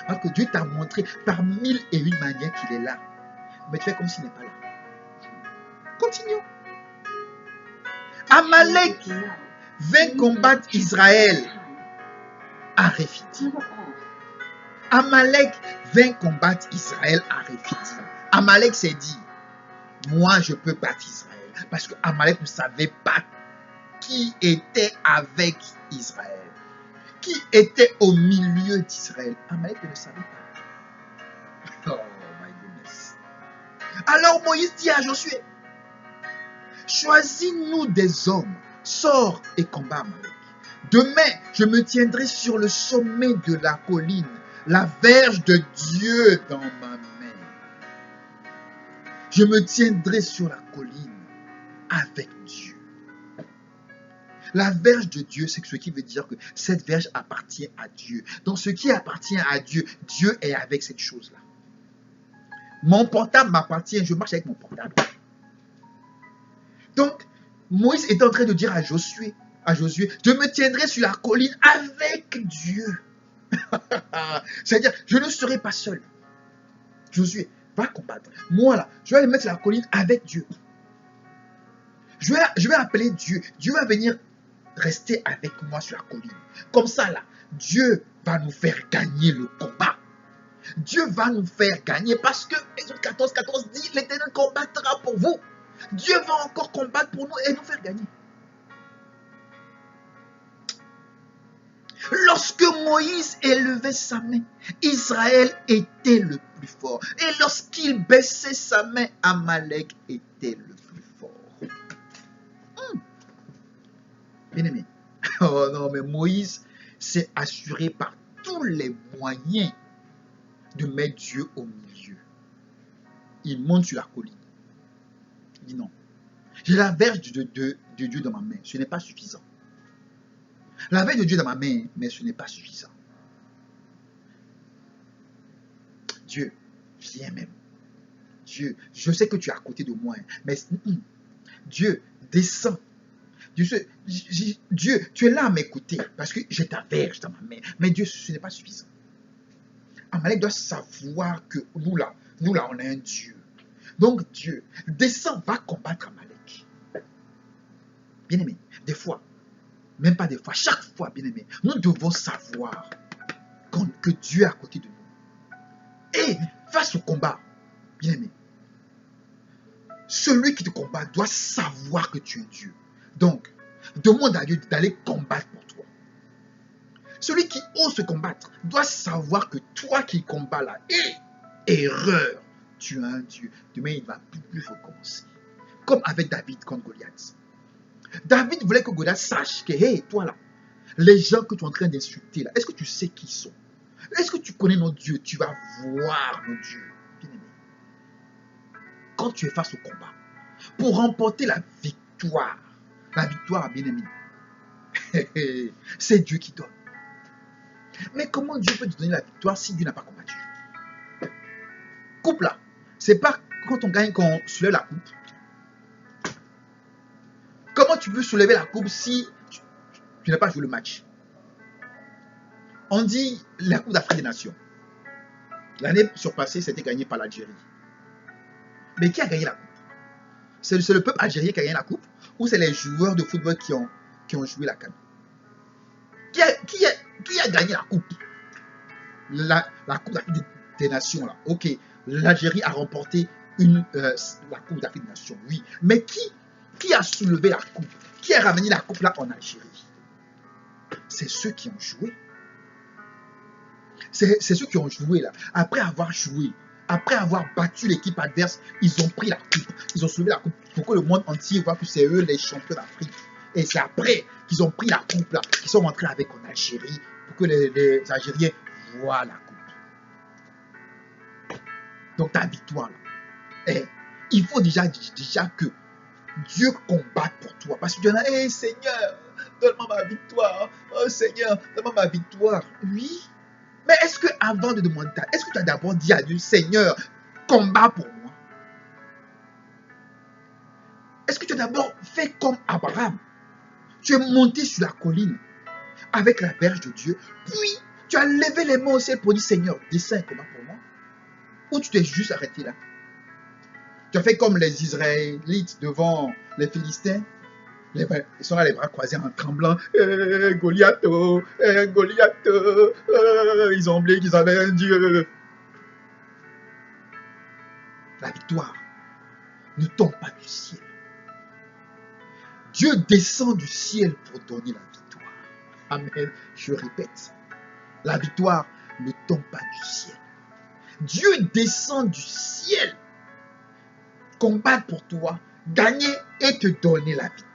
parce que Dieu t'a montré par 1001 manières qu'il est là. Mais tu fais comme s'il n'est pas là. Continuons. Amalek vint combattre Israël à Réphidim. Amalek vint combattre Israël à Réphidim. Amalek s'est dit, moi je peux battre Israël. Parce que Amalek ne savait pas qui était avec Israël. Qui était au milieu d'Israël. Amalek ne le savait pas. Oh my goodness. Alors Moïse dit à Josué, choisis-nous des hommes, sors et combat Amalek. Demain, je me tiendrai sur le sommet de la colline, la verge de Dieu dans ma main. Je me tiendrai sur la colline avec Dieu. La verge de Dieu, c'est ce qui veut dire que cette verge appartient à Dieu. Donc, ce qui appartient à Dieu, Dieu est avec cette chose-là. Mon portable m'appartient, je marche avec mon portable. Donc, Moïse est en train de dire à Josué, je me tiendrai sur la colline avec Dieu. C'est-à-dire, je ne serai pas seul. Josué, va combattre. Moi, là, je vais aller mettre sur la colline avec Dieu. Je vais appeler Dieu. Dieu va venir rester avec moi sur la colline. Comme ça, là, Dieu va nous faire gagner le combat. Dieu va nous faire gagner parce que Exode 14, 14 dit, l'Éternel combattra pour vous. Dieu va encore combattre pour nous et nous faire gagner. Lorsque Moïse élevait sa main, Israël était le plus fort. Et lorsqu'il baissait sa main, Amalek était le plus fort. Bien-aimé. Oh non, mais Moïse s'est assuré par tous les moyens de mettre Dieu au milieu. Il monte sur la colline. Il dit non. J'ai la verge de Dieu dans ma main. Ce n'est pas suffisant. La verge de Dieu dans ma main, mais ce n'est pas suffisant. Dieu, viens même. Dieu, je sais que tu es à côté de moi, mais Dieu, descends. Dieu, tu es là à m'écouter parce que j'ai ta verge dans ma main. Mais Dieu, ce n'est pas suffisant. Amalek doit savoir que nous là, on a un Dieu. Donc Dieu, descends, va combattre Amalek. Bien-aimé, des fois, même pas des fois, chaque fois, bien-aimé, nous devons savoir que Dieu est à côté de nous. Et face au combat, bien-aimé, celui qui te combat doit savoir que tu es Dieu. Donc, demande à Dieu d'aller combattre pour toi. Celui qui ose se combattre doit savoir que toi qui combats là, erreur, tu as un Dieu. Demain, il ne va plus recommencer. Comme avec David contre Goliath. David voulait que Goliath sache que, hey, toi là, les gens que tu es en train d'insulter là, est-ce que tu sais qui ils sont? Est-ce que tu connais nos dieux? Tu vas voir nos dieux. Bien-aimé. quand tu es face au combat, pour remporter la victoire, bien aimé, c'est Dieu qui donne. Mais comment Dieu peut te donner la victoire si Dieu n'a pas combattu? Coupe là, c'est pas quand on gagne qu'on soulève la coupe. Comment tu peux soulever la coupe si tu n'as pas joué le match? On dit la Coupe d'Afrique des Nations. L'année surpassée, c'était gagné par l'Algérie. Mais qui a gagné la coupe? C'est le peuple algérien qui a gagné la coupe ou c'est les joueurs de football qui ont joué la CAN? Qui a gagné la coupe? La Coupe d'Afrique des Nations là. Ok, l'Algérie a remporté la Coupe d'Afrique des Nations, oui. Mais qui a soulevé la coupe? Qui a ramené la coupe là en Algérie? C'est ceux qui ont joué. C'est ceux qui ont joué là. Après avoir joué, après avoir battu l'équipe adverse, ils ont pris la coupe. Ils ont soulevé la coupe pour que le monde entier voit que c'est eux les champions d'Afrique. Et c'est après qu'ils ont pris la coupe là, qu'ils sont rentrés avec en Algérie pour que les Algériens voient la coupe. Donc ta victoire là, il faut déjà que Dieu combatte pour toi. Parce que tu dis, hey, Seigneur, donne-moi ma victoire. Oh Seigneur, donne-moi ma victoire. Oui. Mais est-ce que avant de demander ça, est-ce que tu as d'abord dit à Dieu, Seigneur, combat pour moi? Est-ce que tu as d'abord fait comme Abraham? Tu es monté sur la colline avec la verge de Dieu, puis tu as levé les mains au ciel pour dire, Seigneur, descends et combat pour moi? Ou tu t'es juste arrêté là? Tu as fait comme les Israélites devant les Philistins. Ils sont là les bras croisés en tremblant. Goliath, Goliath, ils ont oublié qu'ils avaient un Dieu. La victoire ne tombe pas du ciel. Dieu descend du ciel pour donner la victoire. Amen. Je répète, la victoire ne tombe pas du ciel. Dieu descend du ciel, combattre pour toi, gagner et te donner la victoire.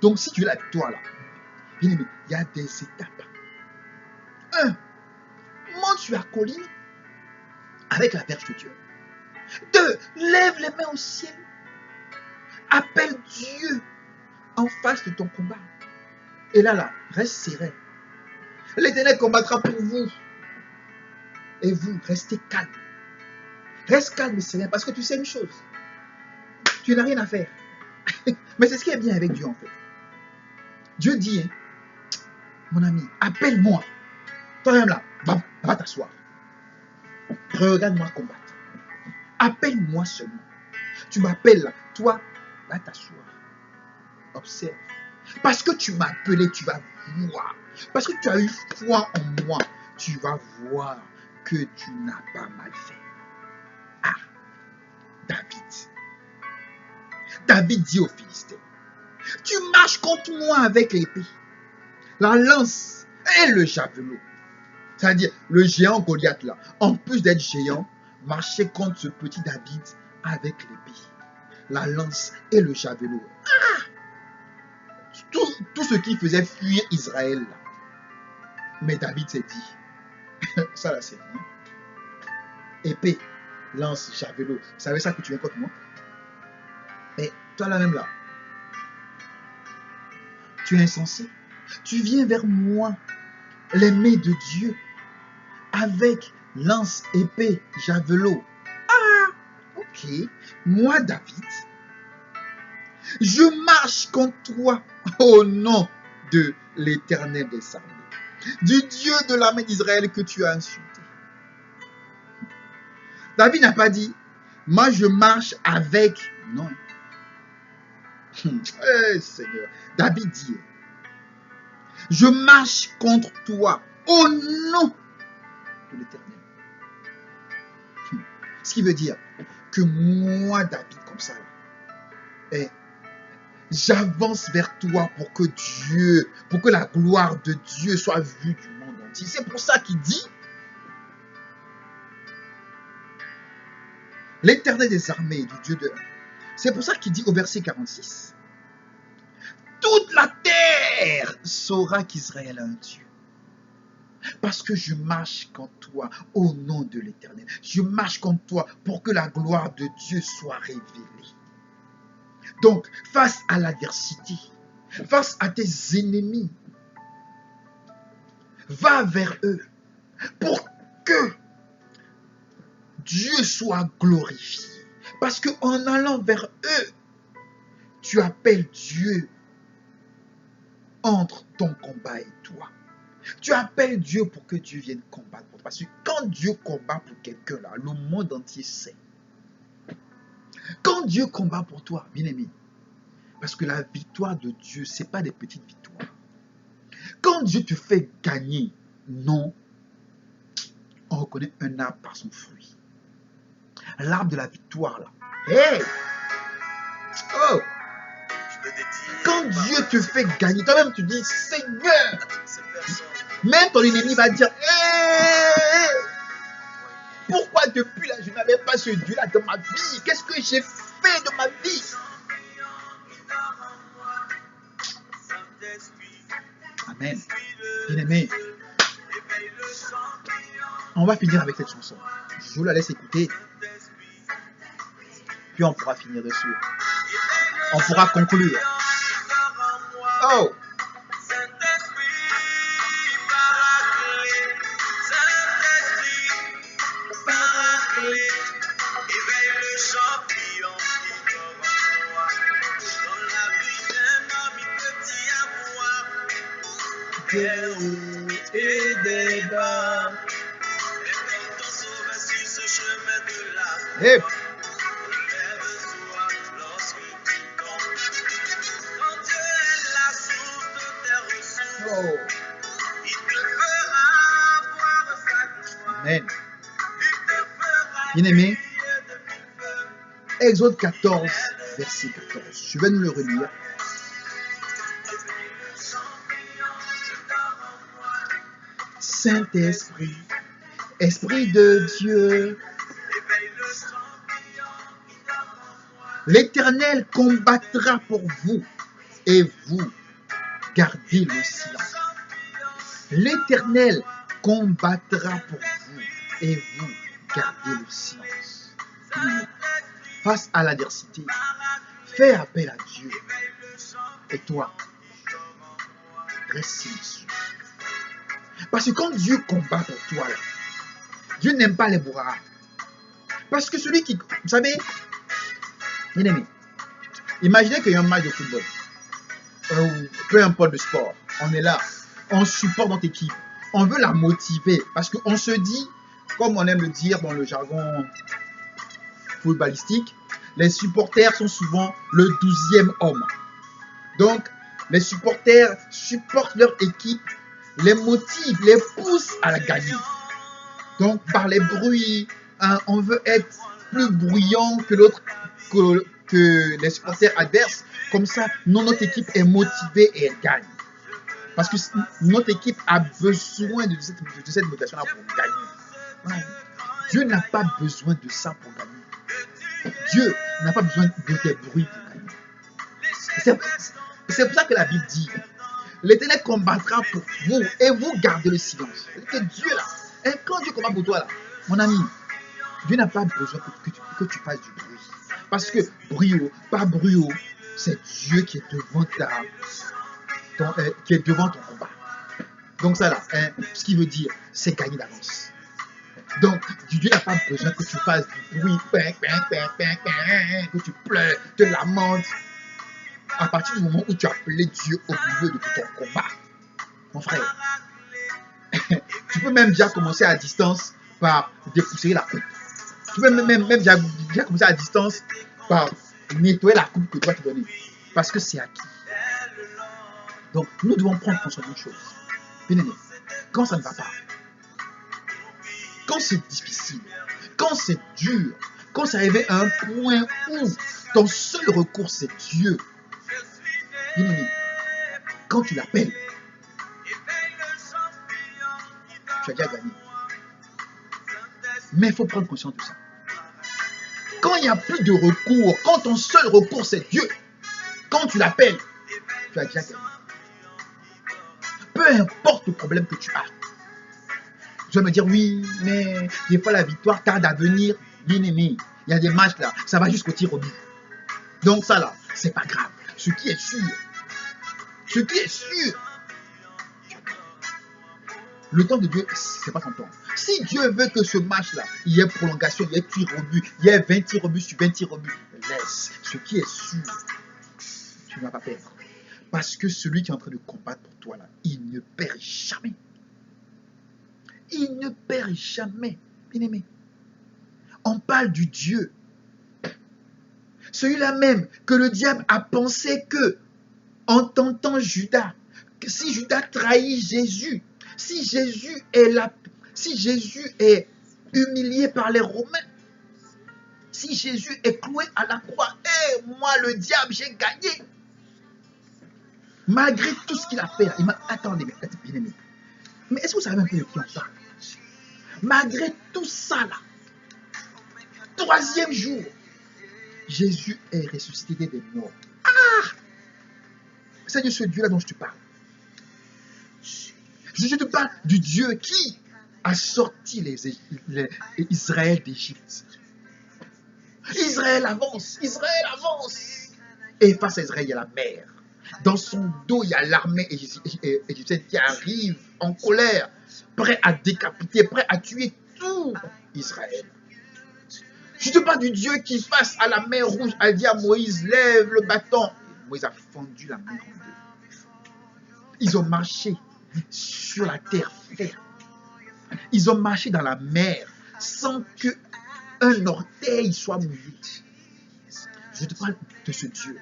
Donc, si tu veux la victoire là, bien aimé, il y a des étapes. 1. Monte sur la colline avec la verge de Dieu. 2. Lève les mains au ciel. Appelle Dieu en face de ton combat. Et là, reste serein. L'Éternel combattra pour vous. Et vous, restez calme. Reste calme et serein parce que tu sais une chose. Tu n'as rien à faire. Mais c'est ce qui est bien avec Dieu en fait. Dieu dit, mon ami, appelle-moi. Toi-même là, va t'asseoir. Regarde-moi combattre. Appelle-moi seulement. Tu m'appelles là, toi, va t'asseoir. Observe. Parce que tu m'as appelé, tu vas voir. Parce que tu as eu foi en moi, tu vas voir que tu n'as pas mal fait. Ah, David dit aux Philistins, tu marches contre moi avec l'épée, la lance et le javelot. C'est-à-dire, le géant Goliath là, en plus d'être géant, marchait contre ce petit David avec l'épée, la lance et le javelot. Ah! Tout ce qui faisait fuir Israël là. Mais David s'est dit, ça là c'est rien. Épée, lance, javelot, c'est avec ça que tu viens contre moi? Mais toi là même là, tu es insensé. Tu viens vers moi, l'aimer de Dieu, avec lance, épée, javelot. Ah, ok. Moi, David, je marche contre toi au nom de l'Éternel des armées, du Dieu de l'armée d'Israël que tu as insulté. David n'a pas dit, moi je marche avec. Non. Seigneur. David dit, je marche contre toi au nom de l'Éternel. Ce qui veut dire que moi, David, comme ça, j'avance vers toi pour que la gloire de Dieu soit vue du monde entier. C'est pour ça qu'il dit, l'Éternel des armées, du Dieu de... C'est pour ça qu'il dit au verset 46, toute la terre saura qu'Israël a un Dieu. Parce que je marche comme toi au nom de l'Éternel. Je marche comme toi pour que la gloire de Dieu soit révélée. Donc, face à l'adversité, face à tes ennemis, va vers eux pour que Dieu soit glorifié. Parce qu'en allant vers eux, tu appelles Dieu entre ton combat et toi. Tu appelles Dieu pour que Dieu vienne combattre pour toi. Parce que quand Dieu combat pour quelqu'un, là, le monde entier sait. Quand Dieu combat pour toi, bien-aimé, parce que la victoire de Dieu, ce n'est pas des petites victoires. Quand Dieu te fait gagner, non, on reconnaît un arbre par son fruit. L'arbre de la victoire, là. Hey! Oh! Quand Dieu te fait gagner, toi-même tu dis, Seigneur! Même ton ennemi va dire, hey! Pourquoi depuis là, je n'avais pas ce Dieu-là dans ma vie? Qu'est-ce que j'ai fait de ma vie? Amen. Bien-aimé, on va finir avec cette chanson. Je vous la laisse écouter. Puis on pourra finir dessus. On pourra conclure. Oh! Et débat. Hey. Oh. Amen. Bien-aimé, Exode 14, verset 14. Je vais nous le relire. Saint-Esprit, Esprit de Dieu, l'Éternel combattra pour vous et vous gardez le silence. L'Éternel combattra pour vous et vous gardez le silence. Face à l'adversité, fais appel à Dieu. Et toi, reste silencieux. Parce que quand Dieu combat pour toi, là, Dieu n'aime pas les bras. Parce que celui qui... Vous savez, bien aimé, imaginez qu'il y a un match de football. Peu importe le sport. On est là. On supporte notre équipe. On veut la motiver. Parce qu'on se dit, comme on aime le dire dans le jargon footballistique, les supporters sont souvent le 12e homme. Donc, les supporters supportent leur équipe, les motivent, les poussent à la gagner. Donc, par les bruits, hein, on veut être plus bruyant que l'autre, que les supporters adverses. Comme ça, notre équipe est motivée et elle gagne. Parce que notre équipe a besoin de cette motivation-là pour gagner. Ouais. Dieu n'a pas besoin de ça pour gagner. Dieu n'a pas besoin de tes bruits pour gagner. C'est pour ça que la Bible dit, l'Éternel combattra pour vous et vous gardez le silence. C'est que Dieu là, et quand Dieu combat pour toi là, mon ami, Dieu n'a pas besoin que tu fasses du bruit. Parce que brio, pas brio, c'est Dieu qui est devant ton combat. Donc ça là, hein, ce qui veut dire, c'est gagner d'avance. Donc, Dieu n'a pas besoin que tu fasses du bruit, que tu pleures, te lamentes. À partir du moment où tu as appelé Dieu au milieu de ton combat, mon frère, tu peux même déjà commencer à distance par dépoussiérer la coupe. Tu peux même déjà commencer à distance par nettoyer la coupe que tu vas te donner. Parce que c'est acquis. Donc, nous devons prendre conscience d'une chose. Bien aimé, quand ça ne va pas, quand c'est difficile, quand c'est dur, quand ça arrive à un point où ton seul recours c'est Dieu, bien aimé, quand tu l'appelles, tu as déjà gagné. Mais il faut prendre conscience de ça. Quand il n'y a plus de recours, quand ton seul recours c'est Dieu, quand tu l'appelles, tu as déjà gagné. Peu importe le problème que tu as, Tu vas me dire, oui, mais des fois la victoire tarde à venir. Bien aimé, il y a des matchs là, ça va jusqu'au tir au but. Donc ça là, c'est pas grave. Ce qui est sûr, le temps de Dieu, c'est pas son temps. Si Dieu veut que ce match-là, il y ait prolongation, il y ait tir au but, il y ait 20 tirs au but sur 20 tirs au but, laisse. Ce qui est sûr, tu ne vas pas perdre. Parce que celui qui est en train de combattre pour toi là, il ne perd jamais. Il ne perd jamais. Bien aimé. On parle du Dieu. Celui-là même que le diable a pensé que, en tentant Judas, que si Judas trahit Jésus, si Jésus est humilié par les Romains, si Jésus est cloué à la croix, et moi le diable, j'ai gagné. Malgré tout ce qu'il a fait, il m'a attendez, bien aimé. Mais est-ce que vous savez un peu de qui on parle? Malgré tout ça là, troisième jour, Jésus est ressuscité des morts. Ah! C'est de ce Dieu-là dont je te parle. Je te parle du Dieu qui a sorti Israël d'Égypte. Israël avance. Et face à Israël, il y a la mer. Dans son dos, il y a l'armée égyptienne qui arrive en colère, prêt à décapiter, prêt à tuer tout Israël. Je te parle du Dieu qui, face à la mer rouge, a dit à Moïse, lève le bâton. Moïse a fendu la mer en deux. Ils ont marché sur la terre ferme. Ils ont marché dans la mer sans qu'un orteil soit mouillé. Je te parle de ce Dieu.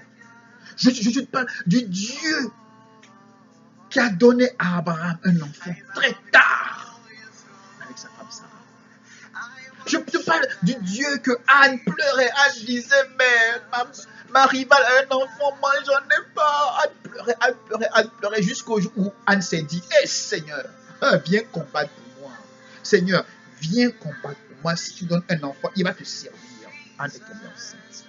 Je te parle du Dieu qui a donné à Abraham un enfant très tard avec sa femme Sarah. Je te parle du Dieu que Anne pleurait. Anne disait, mais ma rivale a un enfant, moi j'en ai pas. Anne pleurait jusqu'au jour où Anne s'est dit, hé Seigneur, viens combattre pour moi. Seigneur, viens combattre pour moi. Si tu donnes un enfant, il va te servir. Anne est tombée enceinte.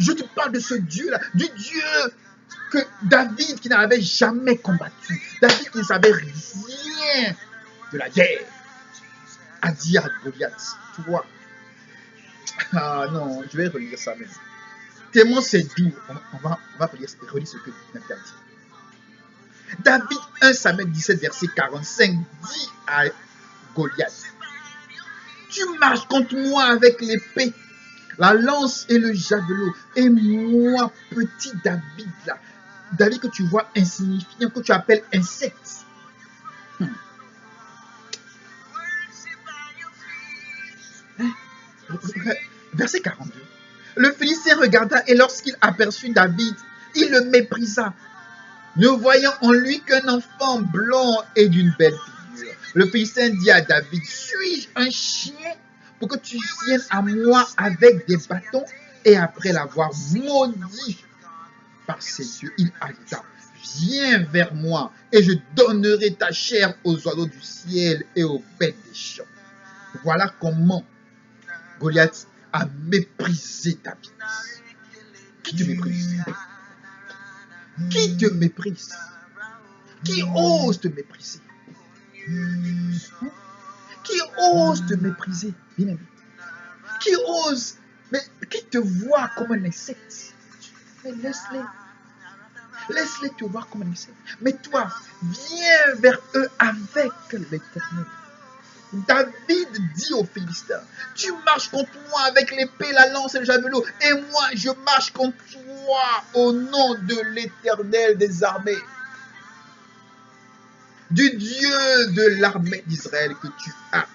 Je te parle de ce Dieu-là, du Dieu que David qui n'avait jamais combattu, David qui ne savait rien de la guerre, a dit à Goliath, tu vois, ah non, je vais relire ça même. Tellement c'est doux, on va relire ce que Nathan a dit. David 1 Samuel 17 verset 45 dit à Goliath, tu marches contre moi avec l'épée, la lance et le javelot, et moi, petit David là, David que tu vois insignifiant, que tu appelles insecte. Verset 42. Le Philistin regarda et lorsqu'il aperçut David, il le méprisa, ne voyant en lui qu'un enfant blond et d'une belle figure. Le Philistin dit à David, suis-je un chien pour que tu viennes à moi avec des bâtons? Et après l'avoir maudit par ses yeux, il ajouta, viens vers moi et je donnerai ta chair aux oiseaux du ciel et aux bêtes des champs. Voilà comment Goliath a méprisé David. Qui te méprise? Qui te méprise? Qui ose te mépriser? Qui ose te mépriser? Bien aimé. Qui ose, mais qui te voit comme un insecte? Mais laisse-les. Laisse-les te voir comme un insecte. Mais toi, viens vers eux avec l'Éternel. David dit aux Philistins, tu marches contre moi avec l'épée, la lance et le javelot, et moi je marche contre toi au nom de l'Éternel des armées, du Dieu de l'armée d'Israël que tu as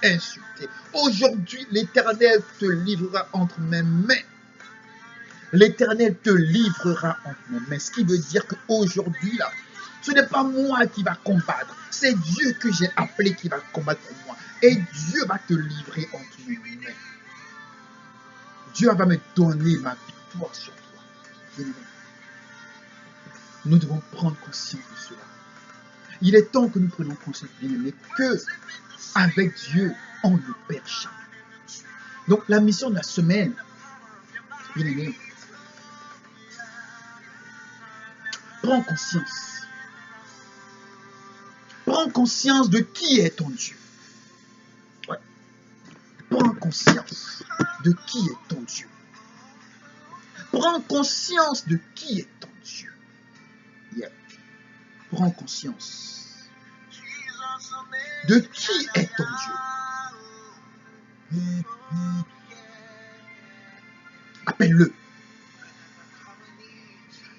insulté. Aujourd'hui, l'Éternel te livrera entre mes mains. L'Éternel te livrera entre mes mains. Ce qui veut dire qu'aujourd'hui, là, ce n'est pas moi qui va combattre. C'est Dieu que j'ai appelé qui va combattre pour moi. Et Dieu va te livrer entre mes mains. Dieu va me donner ma victoire sur toi. Nous devons prendre conscience de cela. Il est temps que nous prenions conscience, bien-aimés, que avec Dieu, on ne perd jamais. Donc la mission de la semaine, bien-aimés, prends conscience. Prends conscience de qui est ton Dieu. conscience de qui est ton Dieu. Prends conscience de qui est ton Dieu. Yeah. Prends conscience de qui est ton Dieu. Appelle-le.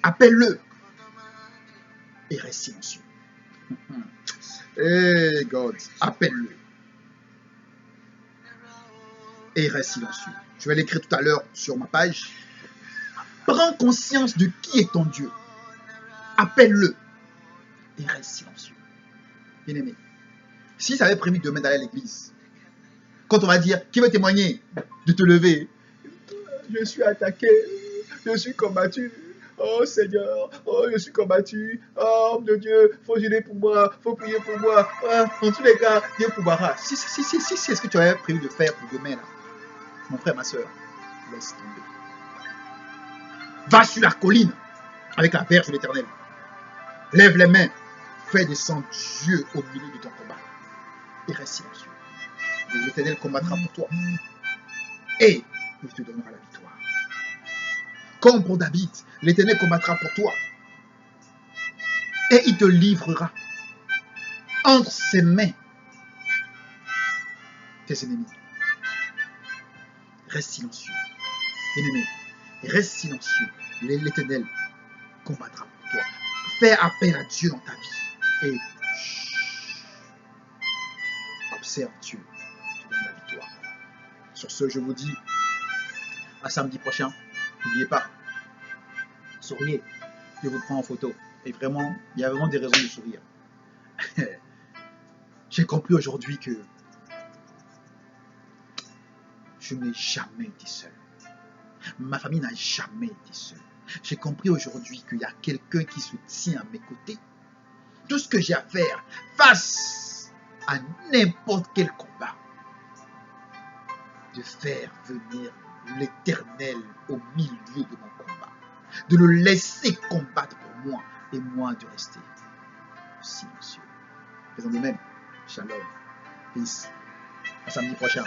Appelle-le. Et reste silencieux. Hey God, appelle-le. Et reste silencieux. Je vais l'écrire tout à l'heure sur ma page. Prends conscience de qui est ton Dieu. Appelle-le. Et reste silencieux. Bien-aimé, si ça avait prévu demain d'aller à l'église, quand on va dire, qui veut témoigner, de te lever, je suis attaqué, je suis combattu, oh Seigneur, oh je suis combattu, oh homme de Dieu, faut gêner pour moi, faut prier pour moi, ah, en tous les cas, Dieu pourra. Si c'est ce que tu avais prévu de faire pour demain, là, mon frère, ma soeur, laisse tomber. Va sur la colline avec la verge de l'Éternel. Lève les mains, fais descendre Dieu au milieu de ton combat. Et reste silencieux. L'Éternel combattra pour toi. Et il te donnera la victoire. Comme pour David, l'Éternel combattra pour toi. Et il te livrera entre ses mains tes ennemis. Reste silencieux. Bien-aimé, reste silencieux. L'Éternel combattra pour toi. Fais appel à Dieu dans ta vie. Et observe Dieu. Il te donne la victoire. Sur ce, je vous dis à samedi prochain. N'oubliez pas, souriez. Je vous prends en photo. Et vraiment, il y a vraiment des raisons de sourire. J'ai compris aujourd'hui que je n'ai jamais été seul. Ma famille n'a jamais été seule. J'ai compris aujourd'hui qu'il y a quelqu'un qui se tient à mes côtés. Tout ce que j'ai à faire face à n'importe quel combat, de faire venir l'Éternel au milieu de mon combat, de le laisser combattre pour moi et moi de rester silencieux. Faisons de même. Shalom. Peace. À samedi prochain.